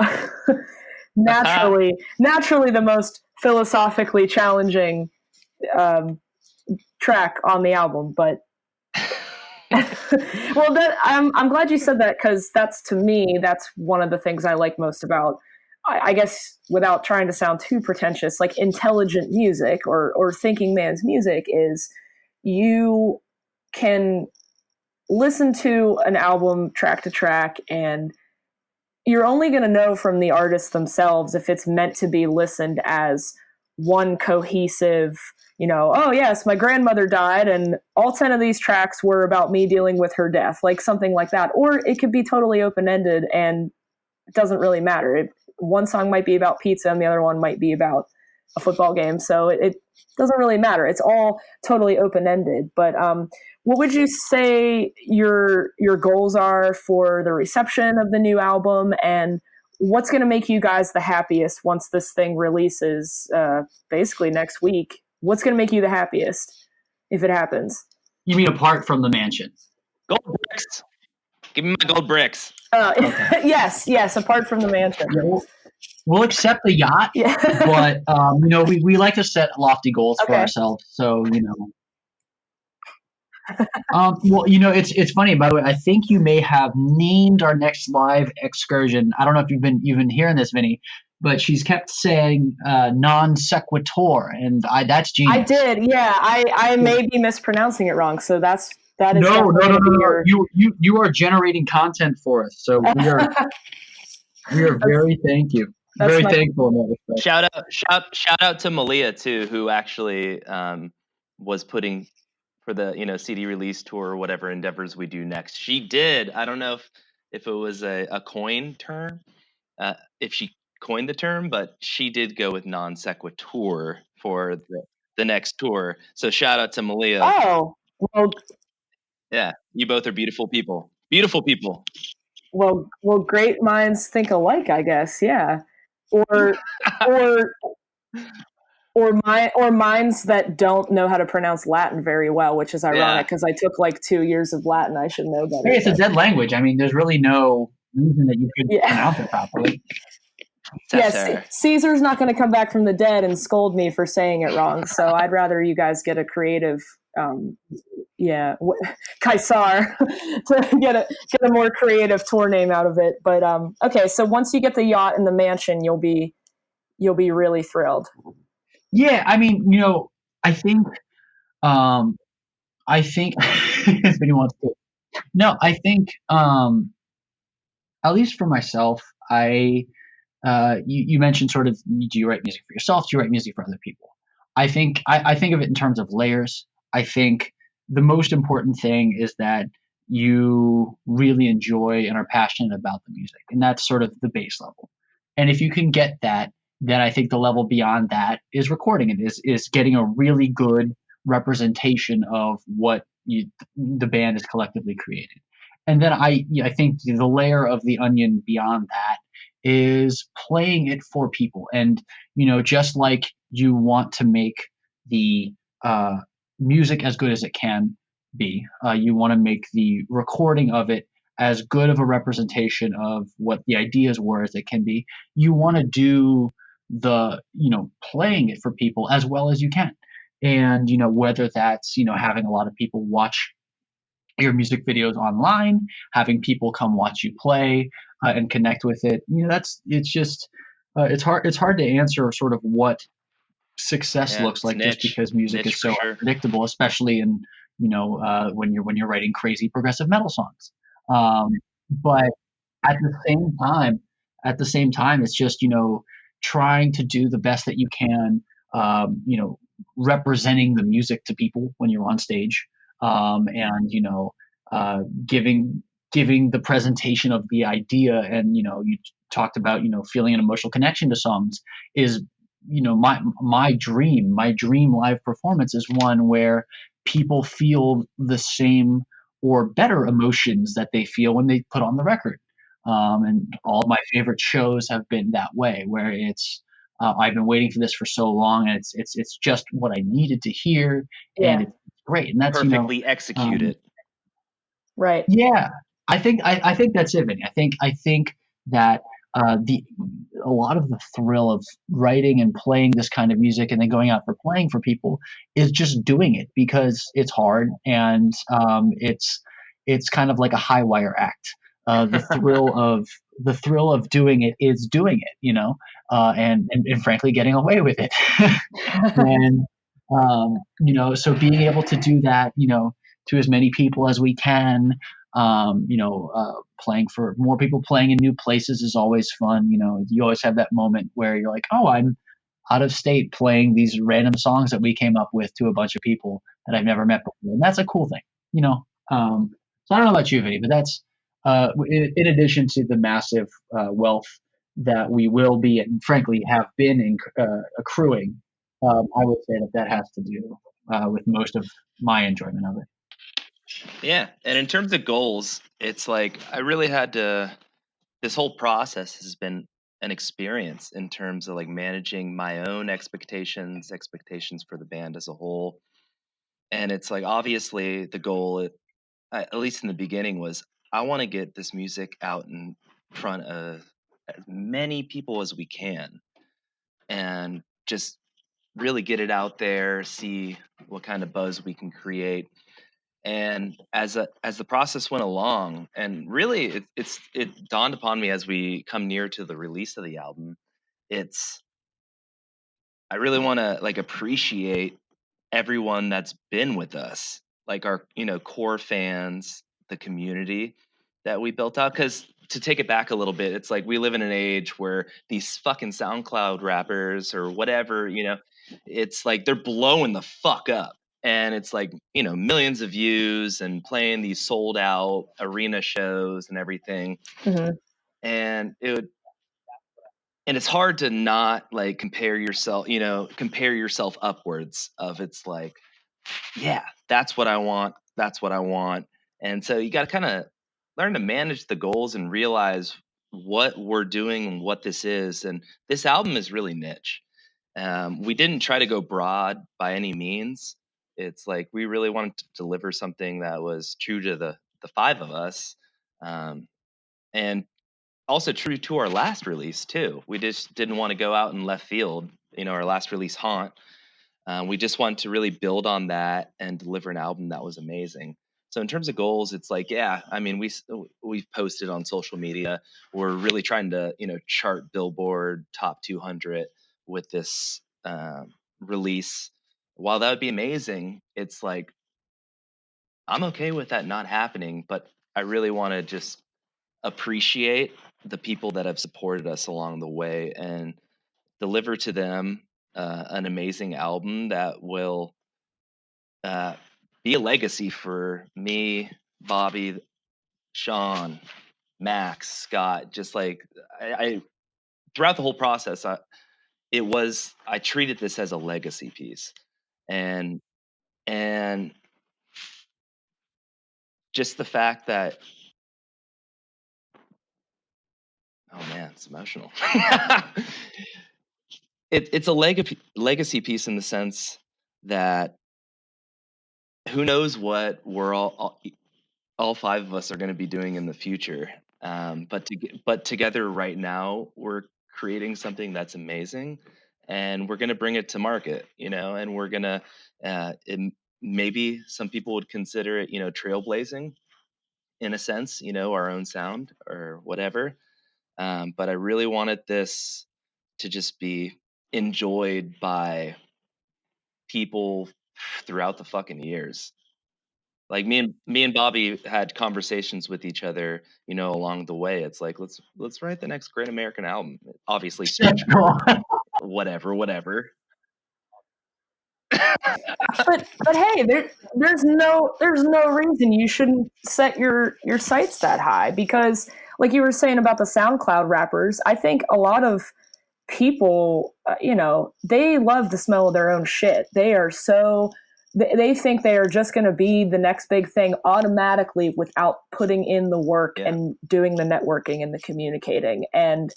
naturally the most philosophically challenging track on the album. But well, I'm glad you said that, because to me, that's one of the things I like most about, I guess, without trying to sound too pretentious, like intelligent music or thinking man's music is, you can listen to an album track to track, and you're only going to know from the artists themselves if it's meant to be listened as one cohesive, oh yes, my grandmother died and all 10 of these tracks were about me dealing with her death, like something like that. Or it could be totally open-ended and it doesn't really matter. One song might be about pizza and the other one might be about a football game. So it doesn't really matter. It's all totally open-ended. But what would you say your goals are for the reception of the new album, and what's going to make you guys the happiest once this thing releases basically next week? What's going to make you the happiest if it happens? You mean apart from the mansion? Gold bricks. Give me my gold bricks. Okay. Yes. Apart from the mansion. We'll accept the yacht, Yeah. but we like to set lofty goals for ourselves. So well, it's funny, by the way. I think you may have named our next live excursion. I don't know if you've been hearing this, Vinny, but she's kept saying non sequitur, and that's genius. I did, yeah. I may be mispronouncing it wrong, so that is no. You are generating content for us, so we are very thankful in that respect. Shout out to Malia too, who actually was putting for the CD release tour or whatever endeavors we do next. She did. I don't know if it was a coin term, if she coined the term, but she did go with non sequitur for the next tour. So shout out to Malia. Oh, well, yeah, you both are beautiful people. Beautiful people. Well, great minds think alike, I guess. Yeah, or minds that don't know how to pronounce Latin very well, which is ironic because I took like 2 years of Latin. I should know better. Hey, it's a dead language. I mean, there's really no reason that you couldn't pronounce it properly. Yes, Caesar's not going to come back from the dead and scold me for saying it wrong. So I'd rather you guys get a creative, Caesar, to get a more creative tour name out of it. But okay, so once you get the yacht and the mansion, you'll be really thrilled. Yeah, I mean, I think if anyone wants to. No, I think at least for myself, you mentioned sort of, do you write music for yourself? Do you write music for other people? I think of it in terms of layers. I think the most important thing is that you really enjoy and are passionate about the music, and that's sort of the base level. And if you can get that, then I think the level beyond that is recording it, is getting a really good representation of what the band has collectively created. And then I think the layer of the onion beyond that is playing it for people. And, just like you want to make the music as good as it can be, you want to make the recording of it as good of a representation of what the ideas were as it can be. You want to do the, playing it for people as well as you can. And, whether that's, having a lot of people watch your music videos online, having people come watch you play and connect with it, it's hard to answer sort of what success looks like, just because music is so unpredictable, especially in, when you're writing crazy progressive metal songs. But at the same time, it's just, trying to do the best that you can, representing the music to people when you're on stage, and giving the presentation of the idea. And you talked about feeling an emotional connection to songs is my dream live performance is one where people feel the same or better emotions that they feel when they put on the record. And all of my favorite shows have been that way, where it's I've been waiting for this for so long, and it's just what I needed to hear, and it's great. And that's perfectly executed. Right. Yeah, I think that's it, Vinny. I think that a lot of the thrill of writing and playing this kind of music and then going out for playing for people is just doing it, because it's hard, and it's kind of like a high wire act. The thrill of doing it is doing it, and frankly getting away with it. And So being able to do that, to as many people as we can, playing for more people, playing in new places is always fun. You always have that moment where you're like, oh, I'm out of state playing these random songs that we came up with to a bunch of people that I've never met before. And that's a cool thing. So I don't know about you, Vinny, but that's in addition to the massive wealth that we will be and frankly have been accruing. I would say that has to do with most of my enjoyment of it. Yeah, and in terms of goals, it's like I really had to. This whole process has been an experience in terms of like managing my own expectations for the band as a whole. And it's like obviously the goal, at least in the beginning, was I want to get this music out in front of as many people as we can, and just really get it out there, see what kind of buzz we can create. And as the process went along, and really it dawned upon me as we come near to the release of the album, it's I really want to like appreciate everyone that's been with us, like our core fans, the community that we built out. Because to take it back a little bit, it's like we live in an age where these fucking SoundCloud rappers or whatever, it's like they're blowing the fuck up, and it's like millions of views and playing these sold out arena shows and everything. Mm-hmm. And it's hard to not like compare yourself upwards of, it's like, yeah, that's what I want. That's what I want. And so you got to kind of learn to manage the goals and realize what we're doing and what this is. And this album is really niche. We didn't try to go broad by any means. It's like we really wanted to deliver something that was true to the five of us, and also true to our last release too. We just didn't want to go out in left field. Our last release, Haunt. We just wanted to really build on that and deliver an album that was amazing. So in terms of goals, it's like, yeah, I mean, we've posted on social media. We're really trying to, chart Billboard top 200 with this release. While that would be amazing, it's like, I'm okay with that not happening, but I really want to just appreciate the people that have supported us along the way and deliver to them an amazing album that will be a legacy for me, Bobby, Sean, Max, Scott. Just like I throughout the whole process, I treated this as a legacy piece, and and just the fact that, oh man, it's emotional. It's a legacy piece in the sense that who knows what we're all five of us are going to be doing in the future. But together right now, we're creating something that's amazing, and we're going to bring it to market, and we're going to, maybe some people would consider it, trailblazing in a sense, our own sound or whatever. But I really wanted this to just be enjoyed by people throughout the fucking years. Like me and Bobby had conversations with each other, along the way. It's like let's write the next Great American Album. Obviously, whatever. But hey, there's no reason you shouldn't set your sights that high, because like you were saying about the SoundCloud rappers, I think a lot of people, they love the smell of their own shit. They think they are just going to be the next big thing automatically without putting in the work and doing the networking and the communicating. And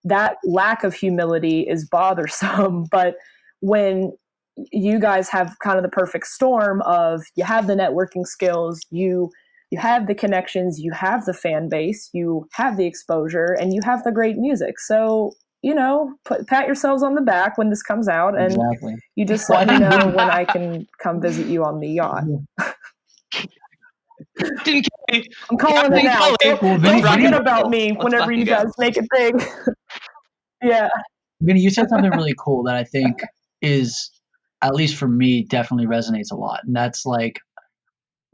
that lack of humility is bothersome. But when you guys have kind of the perfect storm of, you have the networking skills, you have the connections, you have the fan base, you have the exposure, and you have the great music. So, pat yourselves on the back when this comes out, and exactly. You just let me know when I can come visit you on the yacht. I'm calling it now. Don't forget about me whenever you guys make it big. Yeah. Vinny, you said something really cool that I think is at least for me, definitely resonates a lot. And that's like,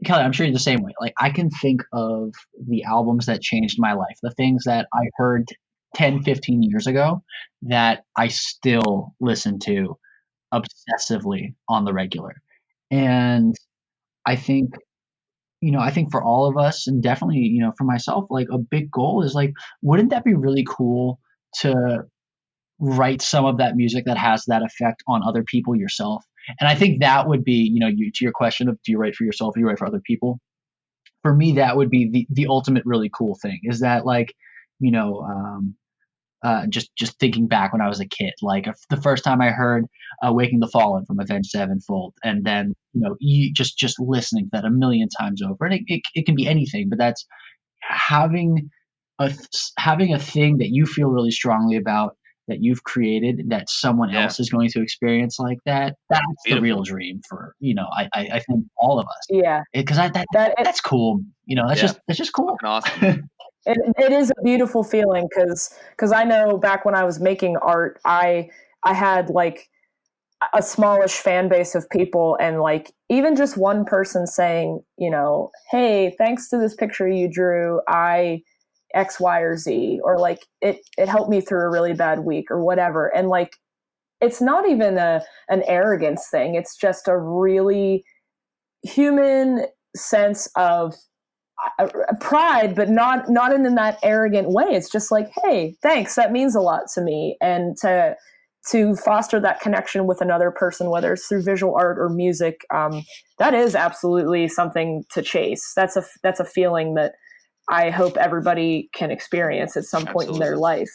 Kelly, I'm sure you're the same way. Like, I can think of the albums that changed my life, the things that I heard 10, 15 years ago that I still listen to obsessively on the regular. And I think, I think for all of us, and definitely, for myself, like a big goal is like, wouldn't that be really cool to write some of that music that has that effect on other people yourself? And I think that would be, to your question of, do you write for yourself or do you write for other people? For me, that would be the ultimate really cool thing, is that like, you know, just thinking back when I was a kid, like the first time I heard "Waking the Fallen" from Avenged Sevenfold, and then you just listening to that a million times over, and it can be anything, but that's having having a thing that you feel really strongly about, that you've created, that someone Yeah, else is going to experience like that. That's the real beautiful. dream for I think all of us, Yeah, because that it, that's cool. Yeah, That's just cool. fucking awesome. it is a beautiful feeling because I know back when I was making art, I had like a smallish fan base of people, and like even just one person saying, hey, thanks to this picture you drew, I X, Y, or Z, or like it helped me through a really bad week or whatever. And like it's not even an arrogance thing. It's just a really human sense of pride, but not in that arrogant way. It's just like, hey, thanks, that means a lot to me. And to foster that connection with another person, whether it's through visual art or music, that is absolutely something to chase. That's a feeling that I hope everybody can experience at some point in their Absolutely.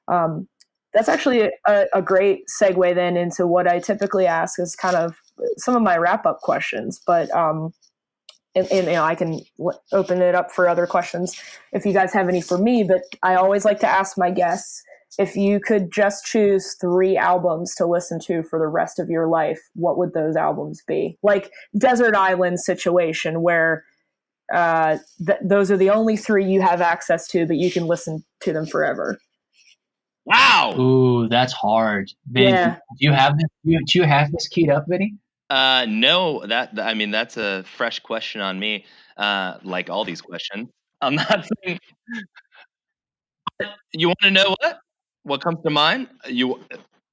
life. That's actually a great segue then into what I typically ask is kind of some of my wrap up questions, but and I can open it up for other questions if you guys have any for me. But I always like to ask my guests, if you could just choose 3 albums to listen to for the rest of your life, what would those albums be? Like Desert Island situation, where those are the only 3 you have access to, but you can listen to them forever. Wow. Ooh, that's hard. Vinny, Yeah. do you have this keyed up, Vinny? No, I mean that's a fresh question on me. Like all these questions, I'm not saying. You want to know what comes to mind? You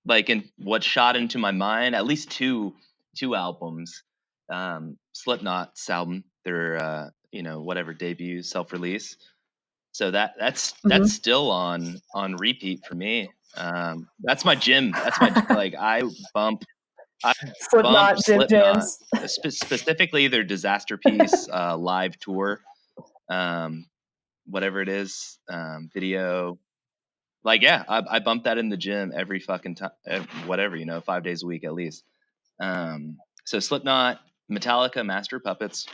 like, and what shot into my mind? At least two albums. Slipknot's album, their whatever debut self-release. So that's Mm-hmm. still on repeat for me. That's my gym. That's my like I bump Slipknot, Jim Slipknot, Jams. specifically their Disaster Piece live tour, um, whatever it is, video. Like, yeah, I bump that in the gym every fucking time, whatever, 5 days a week at least. So Slipknot, Metallica, Master of Puppets.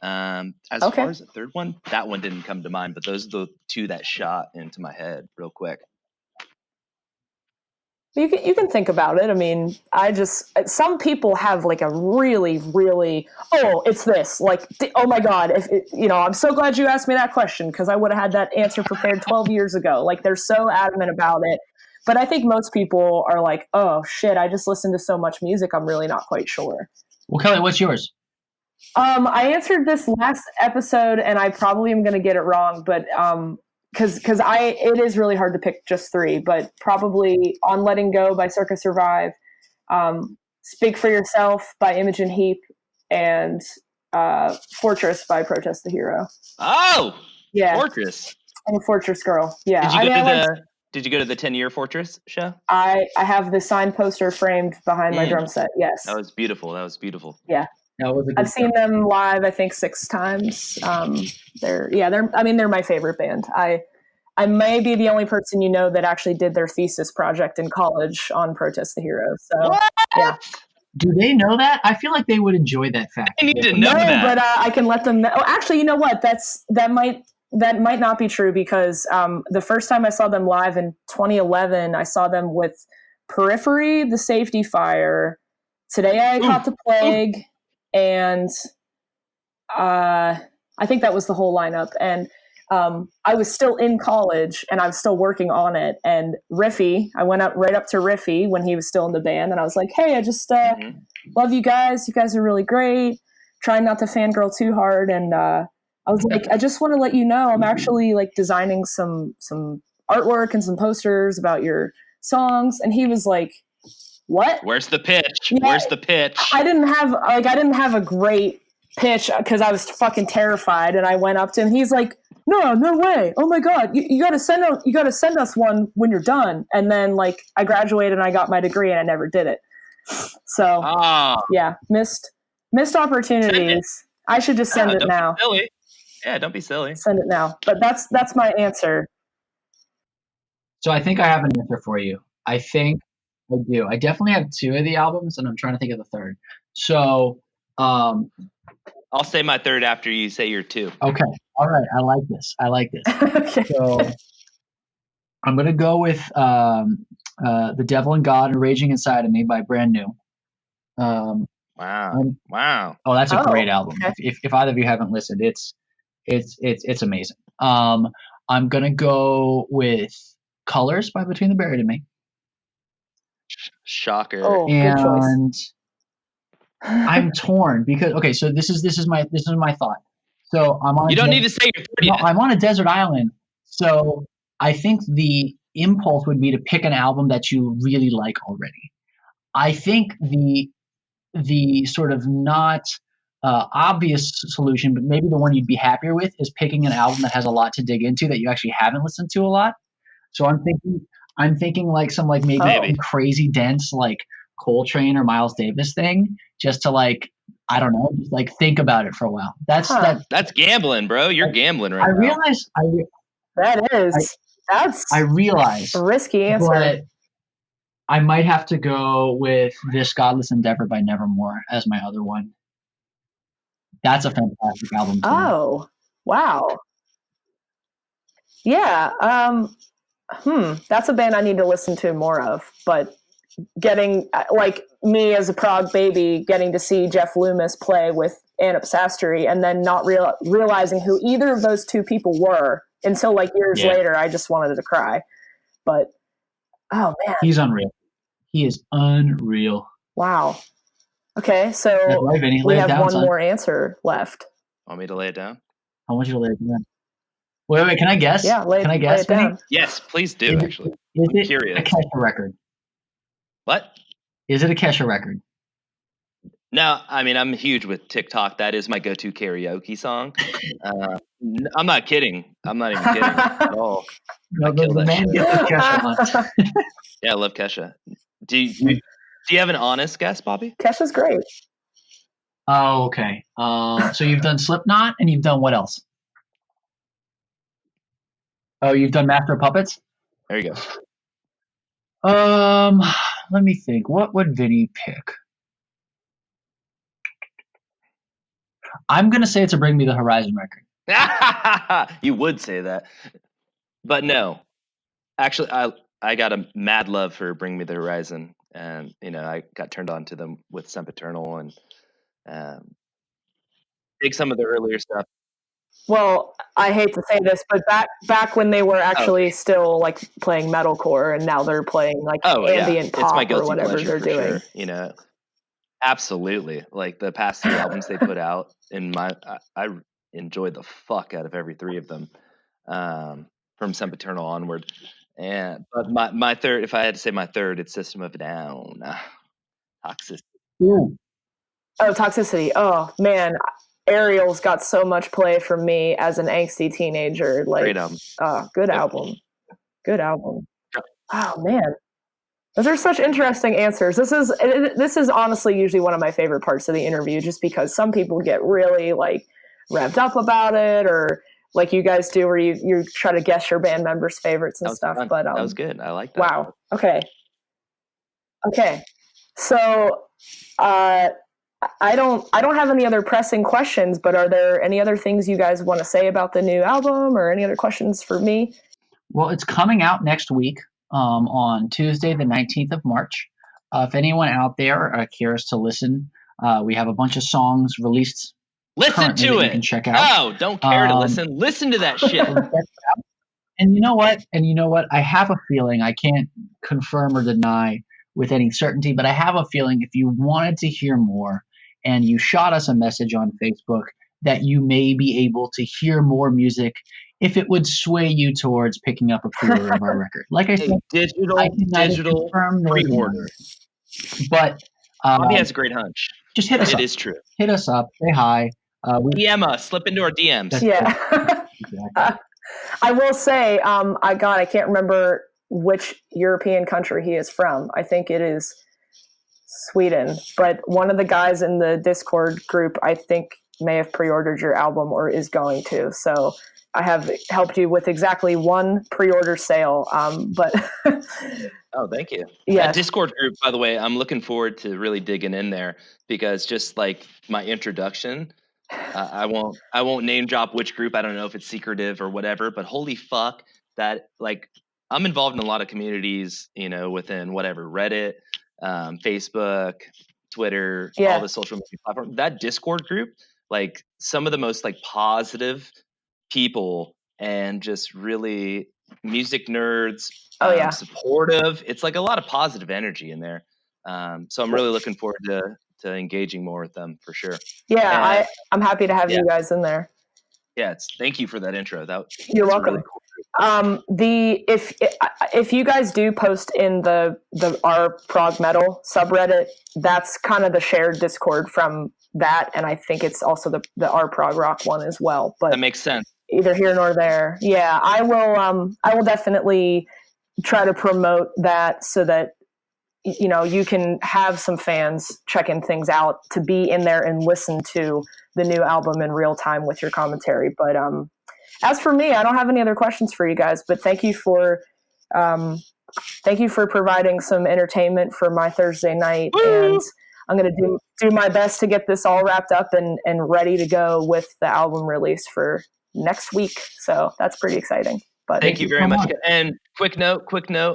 As far Okay. as the third one, that one didn't come to mind, but those are the 2 that shot into my head real quick. You can think about it. I mean, some people have like a really really, oh, it's this, like, oh my god, if I'm so glad you asked me that question because I would have had that answer prepared 12 years ago. Like they're so adamant about it. But I think most people are like, oh shit, I just listened to so much music, I'm really not quite sure. Well, Kelly, what's yours? I answered this last episode, and I probably am going to get it wrong, but because it is really hard to pick just 3, but probably "On Letting Go" by Circus Survive, "Speak for Yourself" by Imogen Heap, and "Fortress" by Protest the Hero. Oh, Yeah, Fortress. I'm a Fortress girl. Yeah, Did you go to the 10-year Fortress show? I have the signed poster framed behind my drum set. Yes. That was beautiful. That was beautiful. Yeah. That was a good I've seen show. them live, I think 6 times. They're my favorite band. I may be the only person that actually did their thesis project in college on Protest the Hero. So What? yeah. Do they know that? I feel like they would enjoy that fact. I need to No, know that. but I can let them know. Oh, actually, you know what? That might not be true because the first time I saw them live in 2011, I saw them with Periphery, The Safety Fire, Today I Caught the Plague, and I think that was the whole lineup. And I was still in college and I was still working on it. And Riffy, I went up right up to Riffy when he was still in the band, and I was like, "Hey, I just love you guys. You guys are really great. Trying not to fangirl too hard." And I was like, "I just want to let you know I'm actually like designing some artwork and some posters about your songs." And he was like, "What? Where's the pitch? Yeah, Where's the pitch? I didn't have a great pitch because I was fucking terrified. And I went up to him. He's like, "No way. Oh my God. You gotta send us one when you're done." And then like I graduated and I got my degree and I never did it. So yeah, missed opportunities. I should just send it now. Silly. Yeah, don't be silly. Send it now. But that's my answer. So I think I have an answer for you. I think I do. I definitely have 2 of the albums, and I'm trying to think of the third. So I'll say my third after you say your 2. Okay. All right. I like this. Okay. So I'm going to go with The Devil and God and Raging Inside of Me by Brand New. Wow. Oh, that's a great album. Okay. If either of you haven't listened, it's amazing. I'm going to go with Colors by Between the Buried and Me. Shocker. Oh, good choice. And I'm torn because so this is my thought. So I'm on. You don't need to say your 30. No, I'm on a desert island. So I think the impulse would be to pick an album that you really like already. I think the sort of not obvious solution, but maybe the one you'd be happier with, is picking an album that has a lot to dig into that you actually haven't listened to a lot. So I'm thinking like some like maybe crazy dense like Coltrane or Miles Davis thing, just to like, I don't know, just like think about it for a while. That's gambling, bro. You're gambling right now. I realize that's I realize a risky answer. But I might have to go with This Godless Endeavor by Nevermore as my other one. That's a fantastic album too. Oh, wow. Yeah. That's a band I need to listen to more of, but getting like me as a prog baby, getting to see Jeff Loomis play with Anup Sastry and then not realizing who either of those 2 people were until like years later, I just wanted to cry. But oh man, he's unreal. He is unreal. Wow. Okay, so right, Vinny. we have one more answer left. Want me to lay it down? I want you to lay it down. Wait, can I guess? Yeah, can I guess, lay it down. Yes, please do, actually. Is I'm it curious. a Kesha record? What? Is it a Kesha record? No, I mean, I'm huge with TikTok. That is my go-to karaoke song. I'm not kidding. I'm not even kidding at all. No, the man gets the Kesha hunt. Yeah, I love Kesha. Do you have an honest guess, Bobby? Kesha's great. Oh, okay. So you've done Slipknot, and you've done what else? Oh, you've done Master of Puppets? There you go. Let me think. What would Vinny pick? I'm going to say it's a Bring Me the Horizon record. You would say that. But no. Actually, I got a mad love for Bring Me the Horizon. And, I got turned on to them with Sempiternal and dig some of the earlier stuff. Well, I hate to say this, but back when they were actually still like playing metalcore, and now they're playing like ambient pop or whatever they're doing. Sure. Absolutely. Like the past 3 albums they put out, I enjoyed the fuck out of every 3 of them, from Sempiternal onward. But my third, if I had to say my third, it's System of a Down. Toxicity. Ooh. Oh, Toxicity. Oh man. Ariel's got so much play from me as an angsty teenager. Like, great album. Good album. Good album. Oh man, those are such interesting answers. This is honestly usually one of my favorite parts of the interview, just because some people get really like revved up about it, or like you guys do, where you try to guess your band members' favorites and stuff. Fun. But that was good. I like that. Wow. Okay. So, I don't have any other pressing questions, but are there any other things you guys want to say about the new album, or any other questions for me? Well, it's coming out next week on Tuesday, the 19th of March. If anyone out there cares to listen, we have a bunch of songs released Listen currently to that it. you can check out. Oh, don't care to listen. Listen to that shit. And you know what? I have a feeling, I can't confirm or deny with any certainty, but I have a feeling if you wanted to hear more and you shot us a message on Facebook, that you may be able to hear more music if it would sway you towards picking up a pre-order of our record. Like I said, I can neither digital confirm nor pre-order. deny. But Bobby has a great hunch. just hit us up. It is true. Hit us up. Say hi. DM us. Slip into our DMs. Yeah. Exactly. I will say, I can't remember which European country he is from. I think it is Sweden. But one of the guys in the Discord group, I think, may have pre-ordered your album or is going to. So I have helped you with exactly one pre-order sale. But oh, thank you. Yeah. That Discord group, by the way, I'm looking forward to really digging in there, because just like my introduction, I won't name drop which group. I don't know if it's secretive or whatever, but holy fuck, that, like, I'm involved in a lot of communities, within whatever, Reddit, Facebook, Twitter, all the social media platforms. That Discord group, like, some of the most like positive people and just really music nerds, supportive. It's like a lot of positive energy in there. So I'm really looking forward to engaging more with them for sure. Yeah, and I'm happy to have you guys in there. Yeah, thank you for that intro. You're welcome. Really cool. If you guys do post in the our prog metal subreddit, that's kind of the shared Discord from that, and I think it's also the our prog rock one as well. But that makes sense. Either here nor there. Yeah, I will definitely try to promote that so that you can have some fans checking things out to be in there and listen to the new album in real time with your commentary. But as for me, I don't have any other questions for you guys, but thank you for providing some entertainment for my Thursday night. Woo! And I'm going to do my best to get this all wrapped up and ready to go with the album release for next week. So that's pretty exciting. But thank you very much. And quick note,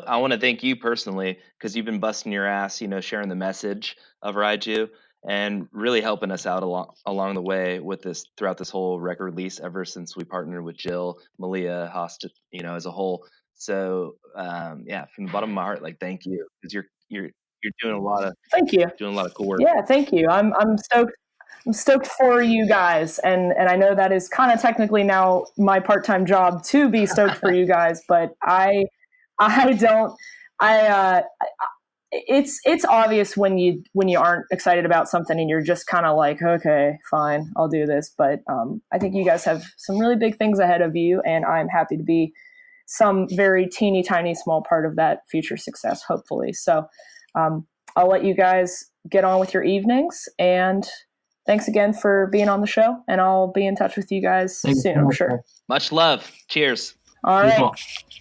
I want to thank you personally, because you've been busting your ass, sharing the message of Raiju and really helping us out along the way with this throughout this whole record release ever since we partnered with Jill, Malia, Hosta, as a whole. So from the bottom of my heart, like, thank you, because you're doing a lot of doing a lot of cool work. Yeah, thank you. I'm stoked. I'm stoked for you guys, and I know that is kind of technically now my part-time job to be stoked for you guys, but it's obvious when you aren't excited about something and you're just kind of like, okay, fine, I'll do this. But I think you guys have some really big things ahead of you, and I'm happy to be some very teeny tiny small part of that future success, hopefully. So I'll let you guys get on with your evenings, and thanks again for being on the show, and I'll be in touch with you guys soon, I'm sure. Much love. Cheers. All right.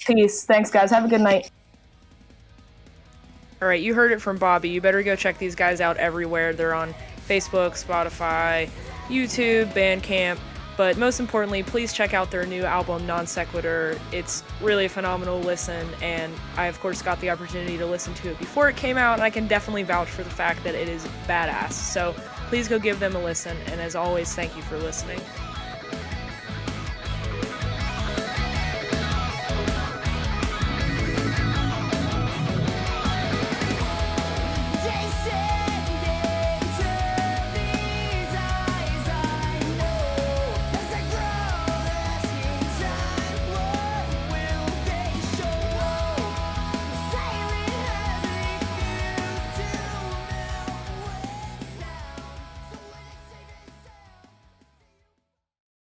Peace. Thanks, guys. Have a good night. All right, you heard it from Bobby. You better go check these guys out everywhere. They're on Facebook, Spotify, YouTube, Bandcamp. But most importantly, please check out their new album, Non Sequitur. It's really a phenomenal listen, and I, of course, got the opportunity to listen to it before it came out, and I can definitely vouch for the fact that it is badass. So please go give them a listen, and as always, thank you for listening.